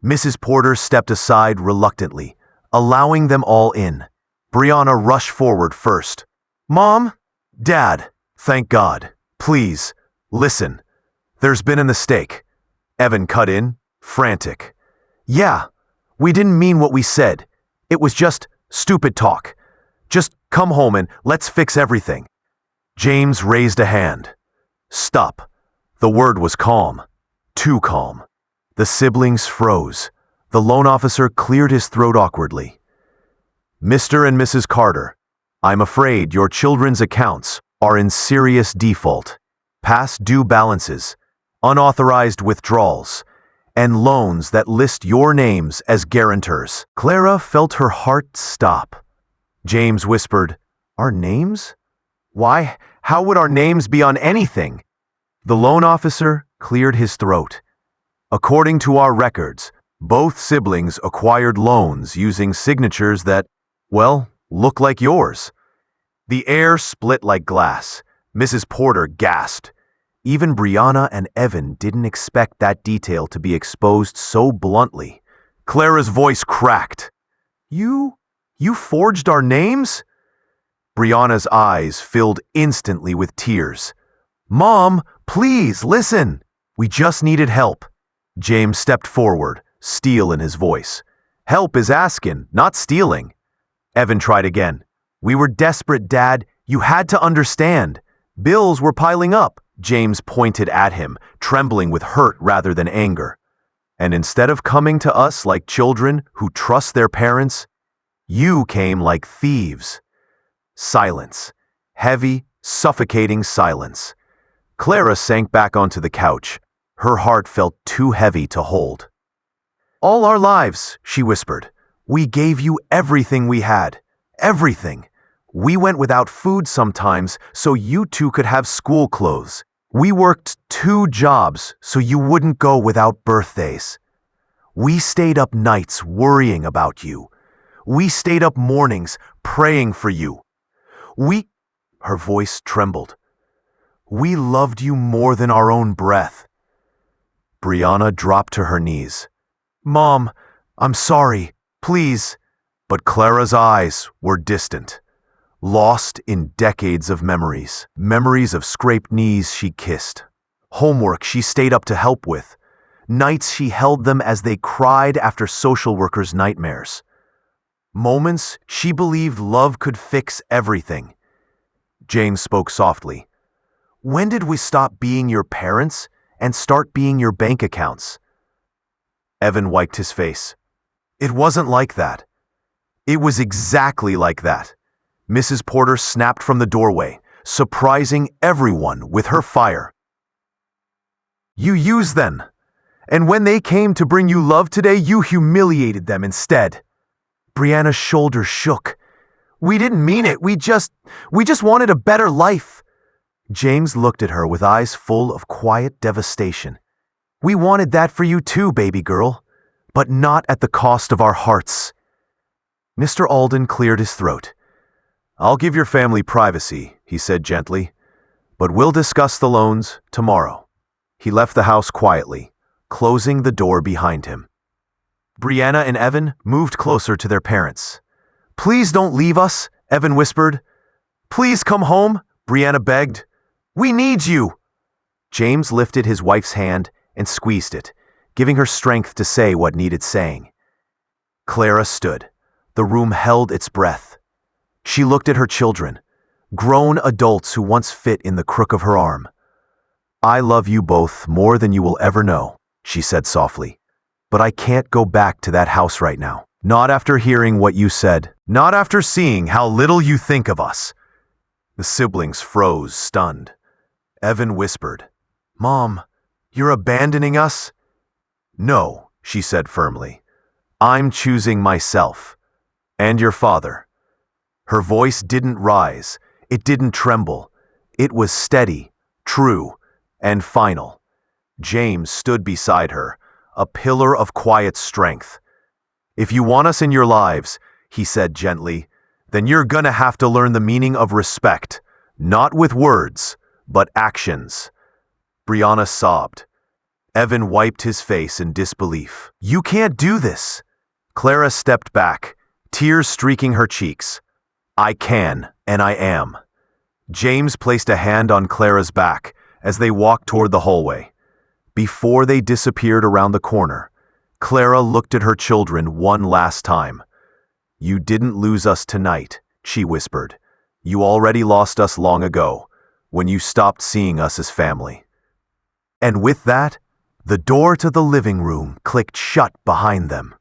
Mrs. Porter stepped aside reluctantly, allowing them all in. Brianna rushed forward first. "Mom? Dad, thank God. Please, listen. There's been a mistake." Evan cut in, frantic. "Yeah, we didn't mean what we said. It was just stupid talk. Just come home and let's fix everything." James raised a hand. "Stop." The word was calm. Too calm. The siblings froze. The loan officer cleared his throat awkwardly. "Mr. and Mrs. Carter, I'm afraid your children's accounts are in serious default. Past due balances, unauthorized withdrawals, and loans that list your names as guarantors." Clara felt her heart stop. James whispered, "Our names? Why, how would our names be on anything?" The loan officer cleared his throat. "According to our records, both siblings acquired loans using signatures that, well, look like yours." The air split like glass. Mrs. Porter gasped. Even Brianna and Evan didn't expect that detail to be exposed so bluntly. Clara's voice cracked. You forged our names?" Brianna's eyes filled instantly with tears. "Mom, please, listen. We just needed help." James stepped forward, steel in his voice. "Help is asking, not stealing." Evan tried again. "We were desperate, Dad. You had to understand. Bills were piling up." James pointed at him, trembling with hurt rather than anger. "And instead of coming to us like children who trust their parents, you came like thieves." Silence. Heavy, suffocating silence. Clara sank back onto the couch. Her heart felt too heavy to hold. "All our lives," she whispered, "we gave you everything we had. Everything. We went without food sometimes so you two could have school clothes. We worked 2 jobs so you wouldn't go without birthdays. We stayed up nights worrying about you. We stayed up mornings praying for you. Her voice trembled. We loved you more than our own breath." Brianna dropped to her knees. "Mom, I'm sorry, please." But Clara's eyes were distant, lost in decades of memories. Memories of scraped knees she kissed, homework she stayed up to help with, nights she held them as they cried after social workers' nightmares. Moments she believed love could fix everything. James spoke softly. "When did we stop being your parents and start being your bank accounts?" Evan wiped his face. "It wasn't like that." "It was exactly like that." Mrs. Porter snapped from the doorway, surprising everyone with her fire. "You used them. And when they came to bring you love today, you humiliated them instead." Brianna's shoulders shook. "We didn't mean it. We just wanted a better life." James looked at her with eyes full of quiet devastation. "We wanted that for you too, baby girl. but not at the cost of our hearts. Mr. Alden cleared his throat. I'll give your family privacy, he said gently, but we'll discuss the loans tomorrow. He left the house quietly, closing the door behind him. Brianna and Evan moved closer to their parents. Please don't leave us, Evan whispered. Please come home, Brianna begged. We need you. James lifted his wife's hand and squeezed it, giving her strength to say what needed saying. Clara stood. The room held its breath. She looked at her children, grown adults who once fit in the crook of her arm. I love you both more than you will ever know, she said softly. But I can't go back to that house right now. Not after hearing what you said. Not after seeing how little you think of us. The siblings froze, stunned. Evan whispered, Mom, you're abandoning us? No, she said firmly. I'm choosing myself. And your father. Her voice didn't rise. It didn't tremble. It was steady, true, and final. James stood beside her, a pillar of quiet strength. If you want us in your lives, he said gently, then you're gonna have to learn the meaning of respect, not with words, but actions. Brianna sobbed. Evan wiped his face in disbelief. You can't do this. Clara stepped back, tears streaking her cheeks. I can, and I am. James placed a hand on Clara's back as they walked toward the hallway. Before they disappeared around the corner, Clara looked at her children one last time. You didn't lose us tonight, she whispered. You already lost us long ago, when you stopped seeing us as family. And with that, the door to the living room clicked shut behind them.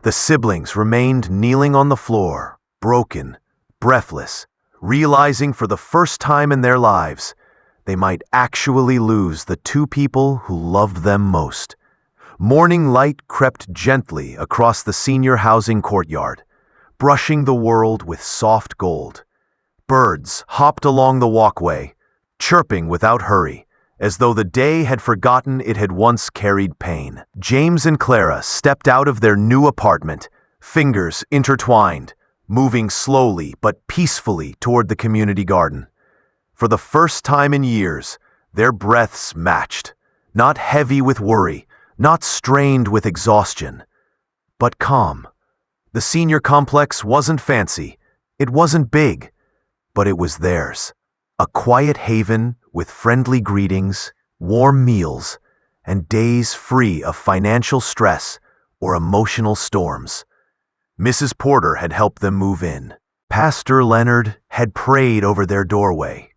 The siblings remained kneeling on the floor, broken, breathless, realizing for the first time in their lives they might actually lose the two people who loved them most. Morning light crept gently across the senior housing courtyard, brushing the world with soft gold. Birds hopped along the walkway, chirping without hurry, as though the day had forgotten it had once carried pain. James and Clara stepped out of their new apartment, fingers intertwined, moving slowly but peacefully toward the community garden. For the first time in years, their breaths matched, not heavy with worry, not strained with exhaustion, but calm. The senior complex wasn't fancy, it wasn't big, but it was theirs. A quiet haven with friendly greetings, warm meals, and days free of financial stress or emotional storms. Mrs. Porter had helped them move in. Pastor Leonard had prayed over their doorway.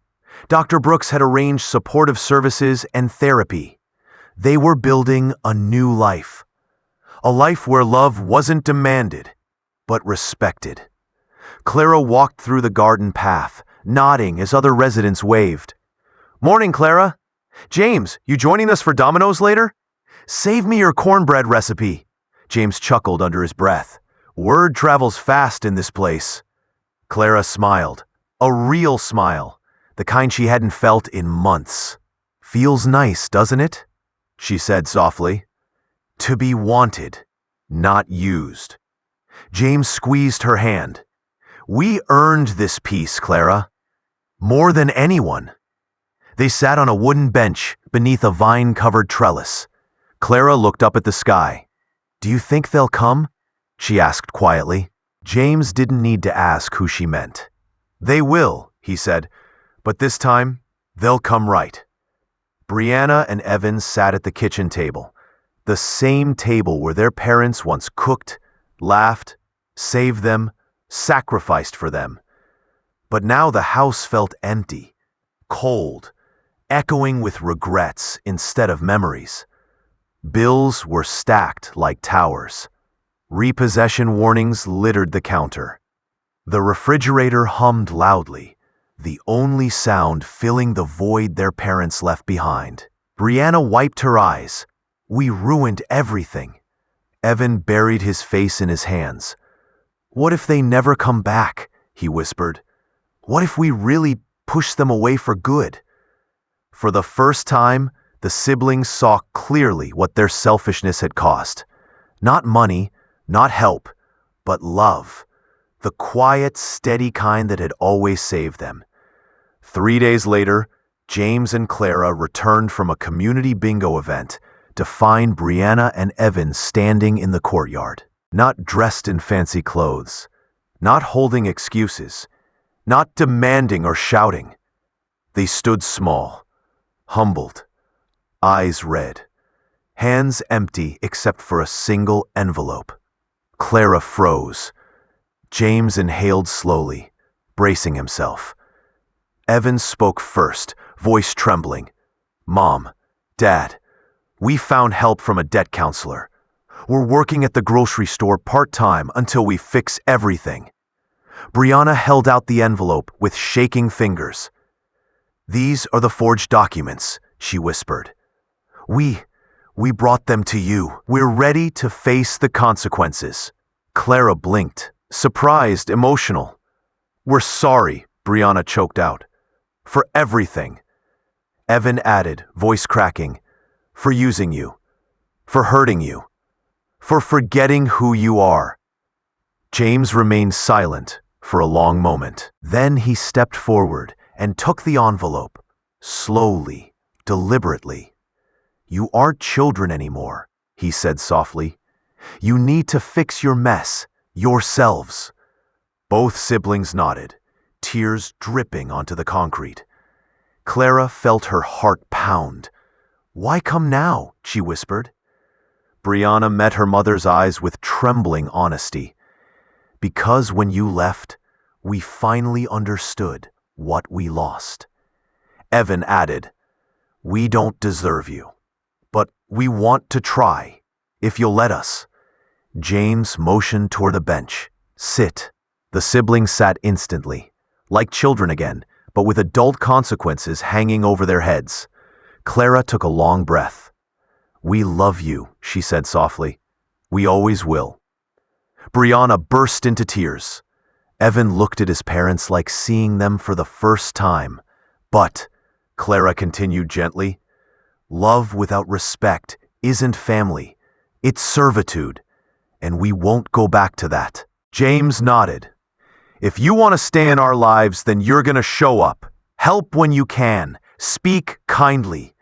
Dr. Brooks had arranged supportive services and therapy. They were building a new life. A life where love wasn't demanded, but respected. Clara walked through the garden path, nodding as other residents waved. Morning, Clara. James, you joining us for Domino's later? Save me your cornbread recipe. James chuckled under his breath. Word travels fast in this place. Clara smiled. A real smile. The kind she hadn't felt in months. Feels nice, doesn't it? She said softly. To be wanted, not used. James squeezed her hand. We earned this peace, Clara. More than anyone. They sat on a wooden bench beneath a vine-covered trellis. Clara looked up at the sky. Do you think they'll come? She asked quietly. James didn't need to ask who she meant. They will, he said, but this time, they'll come right. Brianna and Evan sat at the kitchen table, the same table where their parents once cooked, laughed, saved them, sacrificed for them. But now the house felt empty, cold, echoing with regrets instead of memories. Bills were stacked like towers. Repossession warnings littered the counter. The refrigerator hummed loudly, the only sound filling the void their parents left behind. Brianna wiped her eyes. We ruined everything. Evan buried his face in his hands. What if they never come back? He whispered. What if we really push them away for good? For the first time, the siblings saw clearly what their selfishness had cost. Not money, not help, but love. The quiet, steady kind that had always saved them. 3 days later, James and Clara returned from a community bingo event to find Brianna and Evan standing in the courtyard, not dressed in fancy clothes, not holding excuses, not demanding or shouting. They stood small, humbled, eyes red, hands empty except for a single envelope. Clara froze. James inhaled slowly, bracing himself. Evan spoke first, voice trembling. "Mom, Dad, we found help from a debt counselor. We're working at the grocery store part-time until we fix everything." Brianna held out the envelope with shaking fingers. "These are the forged documents," she whispered. We brought them to you. We're ready to face the consequences." Clara blinked, surprised, emotional. "We're sorry," Brianna choked out. "For everything." Evan added, voice cracking, "For using you. For hurting you. For forgetting who you are." James remained silent for a long moment. Then he stepped forward and took the envelope, slowly, deliberately. "You aren't children anymore," he said softly. "You need to fix your mess, yourselves." Both siblings nodded, tears dripping onto the concrete. Clara felt her heart pound. "Why come now?" she whispered. Brianna met her mother's eyes with trembling honesty. "Because when you left, we finally understood what we lost." Evan added, "We don't deserve you, but we want to try, if you'll let us." James motioned toward a bench. "Sit." The siblings sat instantly, like children again, but with adult consequences hanging over their heads. Clara took a long breath. "We love you," she said softly. "We always will." Brianna burst into tears. Evan looked at his parents like seeing them for the first time. "But," Clara continued gently, "love without respect isn't family. It's servitude, and we won't go back to that." James nodded. "If you want to stay in our lives, then you're going to show up. Help when you can. Speak kindly.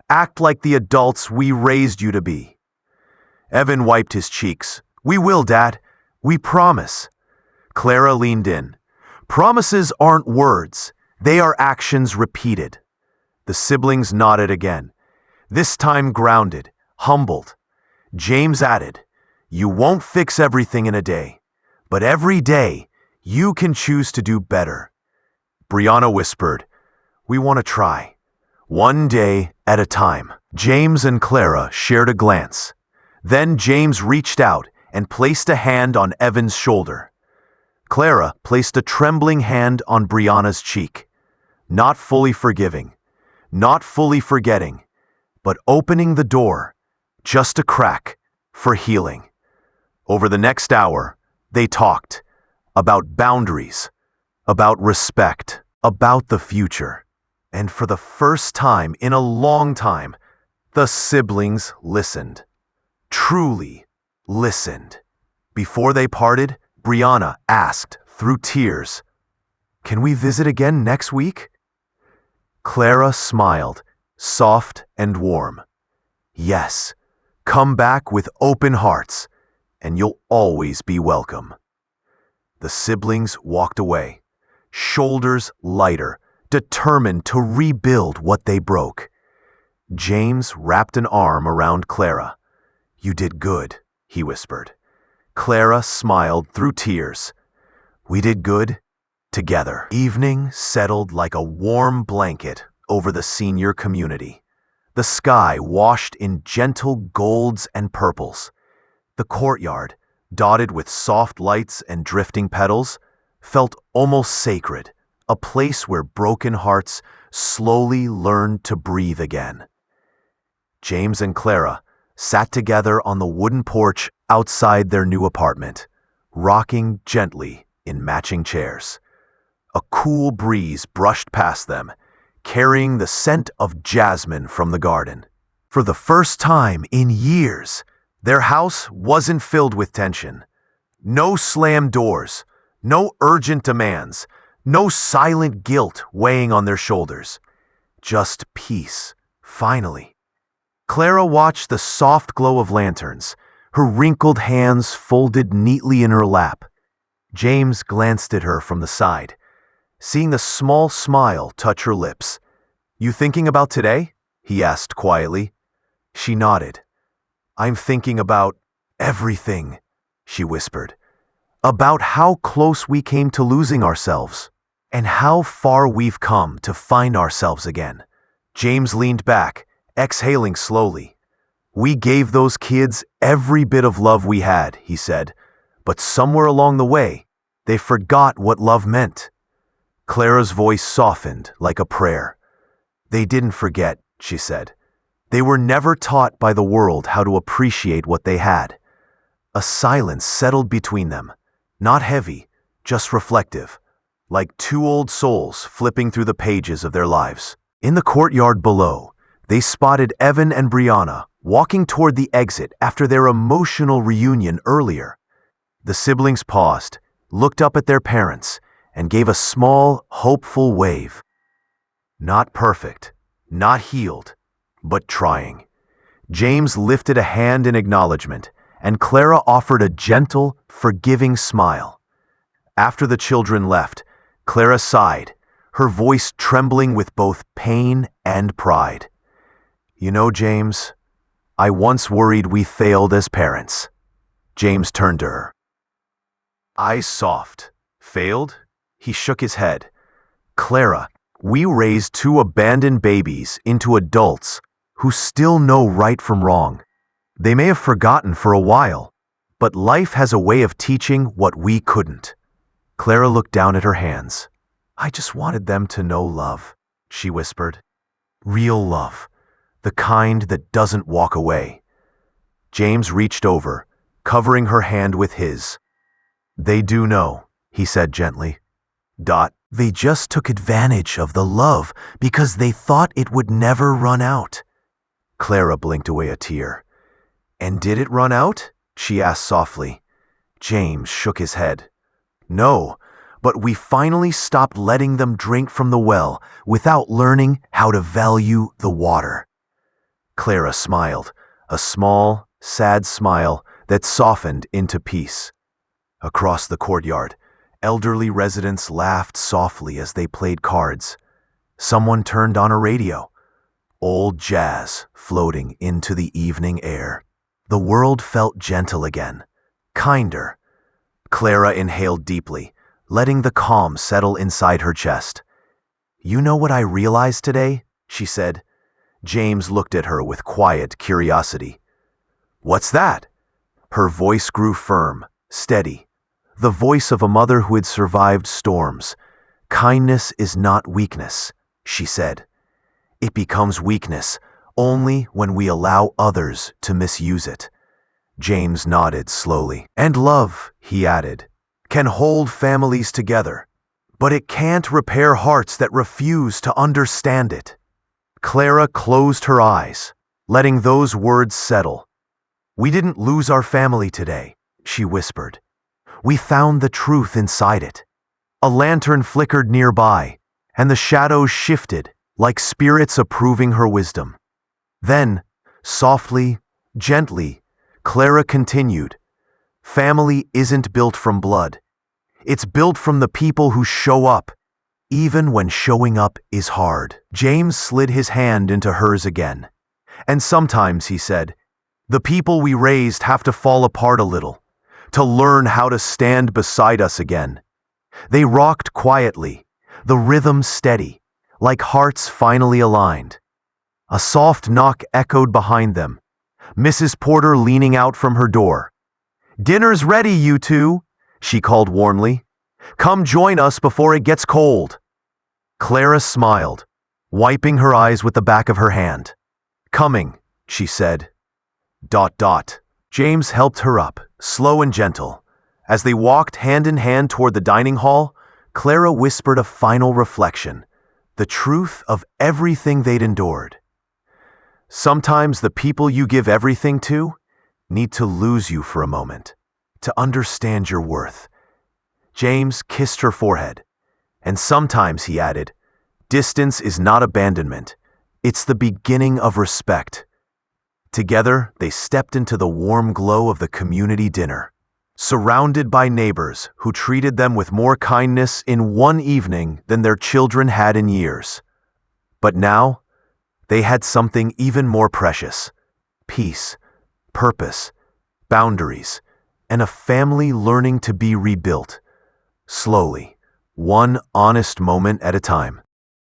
Act like the adults we raised you to be." Evan wiped his cheeks. "We will, Dad. We promise." Clara leaned in. "Promises aren't words. They are actions repeated." The siblings nodded again, this time grounded, humbled. James added, "You won't fix everything in a day, but every day you can choose to do better." Brianna whispered, "We want to try. One day at a time." James and Clara shared a glance. Then James reached out and placed a hand on Evan's shoulder. Clara placed a trembling hand on Brianna's cheek, not fully forgiving, not fully forgetting, but opening the door, just a crack, for healing. Over the next hour, they talked about boundaries, about respect, about the future. And for the first time in a long time, the siblings listened. Truly listened. Before they parted, Brianna asked through tears, "Can we visit again next week?" Clara smiled, soft and warm. "Yes, come back with open hearts, and you'll always be welcome." The siblings walked away, shoulders lighter, determined to rebuild what they broke. James wrapped an arm around Clara. "You did good," he whispered. Clara smiled through tears. "We did good together." Evening settled like a warm blanket over the senior community. The sky washed in gentle golds and purples. The courtyard, dotted with soft lights and drifting petals, felt almost sacred, a place where broken hearts slowly learned to breathe again. James and Clara sat together on the wooden porch outside their new apartment, rocking gently in matching chairs. A cool breeze brushed past them, carrying the scent of jasmine from the garden. For the first time in years, Their house wasn't filled with tension. No slammed doors, no urgent demands, no silent guilt weighing on their shoulders. Just peace, finally. Clara watched the soft glow of lanterns, her wrinkled hands folded neatly in her lap. James glanced at her from the side, seeing a small smile touch her lips. "You thinking about today?" he asked quietly. She nodded. "I'm thinking about everything," she whispered. "About how close we came to losing ourselves, and how far we've come to find ourselves again." James leaned back, exhaling slowly. "We gave those kids every bit of love we had," he said, "but somewhere along the way, they forgot what love meant." Clara's voice softened like a prayer. "They didn't forget," she said. "They were never taught by the world how to appreciate what they had." A silence settled between them, not heavy, just reflective, like two old souls flipping through the pages of their lives. In the courtyard below, they spotted Evan and Brianna walking toward the exit after their emotional reunion earlier. The siblings paused, looked up at their parents, and gave a small, hopeful wave. Not perfect, not healed, but trying. James lifted a hand in acknowledgement, and Clara offered a gentle, forgiving smile. After the children left, Clara sighed, her voice trembling with both pain and pride. "You know, James, I once worried we failed as parents." James turned to her. Eyes soft. "Failed?" He shook his head. "Clara, we raised two abandoned babies into adults who still know right from wrong. They may have forgotten for a while, but life has a way of teaching what we couldn't." Clara looked down at her hands. "I just wanted them to know love," she whispered. "Real love. The kind that doesn't walk away." James reached over, covering her hand with his. "They do know," he said gently. They just took advantage of the love because they thought it would never run out." Clara blinked away a tear. "And did it run out?" she asked softly. James shook his head. "No, but we finally stopped letting them drink from the well without learning how to value the water." Clara smiled, a small, sad smile that softened into peace. Across the courtyard, elderly residents laughed softly as they played cards. Someone turned on a radio. Old jazz floating into the evening air. The world felt gentle again, kinder. Clara inhaled deeply, letting the calm settle inside her chest. "You know what I realized today?" she said. James looked at her with quiet curiosity. "What's that?" Her voice grew firm, steady. The voice of a mother who had survived storms. "Kindness is not weakness," she said. "It becomes weakness only when we allow others to misuse it." James nodded slowly. "And love," he added, "can hold families together, but it can't repair hearts that refuse to understand it." Clara closed her eyes, letting those words settle. "We didn't lose our family today," she whispered. "We found the truth inside it." A lantern flickered nearby, and the shadows shifted, like spirits approving her wisdom. Then, softly, gently, Clara continued, "Family isn't built from blood. It's built from the people who show up, even when showing up is hard." James slid his hand into hers again. "And sometimes," he said, "the people we raised have to fall apart a little, to learn how to stand beside us again." They rocked quietly, the rhythm steady, like hearts finally aligned. A soft knock echoed behind them, Mrs. Porter leaning out from her door. "Dinner's ready, you two," she called warmly. "Come join us before it gets cold." Clara smiled, wiping her eyes with the back of her hand. "Coming," she said. ... James helped her up, slow and gentle. As they walked hand in hand toward the dining hall, Clara whispered a final reflection, the truth of everything they'd endured. "Sometimes the people you give everything to need to lose you for a moment, to understand your worth. James kissed her forehead, and sometimes, he added, distance is not abandonment, it's the beginning of respect. Together, they stepped into the warm glow of the community dinner, surrounded by neighbors who treated them with more kindness in one evening than their children had in years. But now, they had something even more precious: peace, purpose, boundaries, and a family learning to be rebuilt, slowly, one honest moment at a time.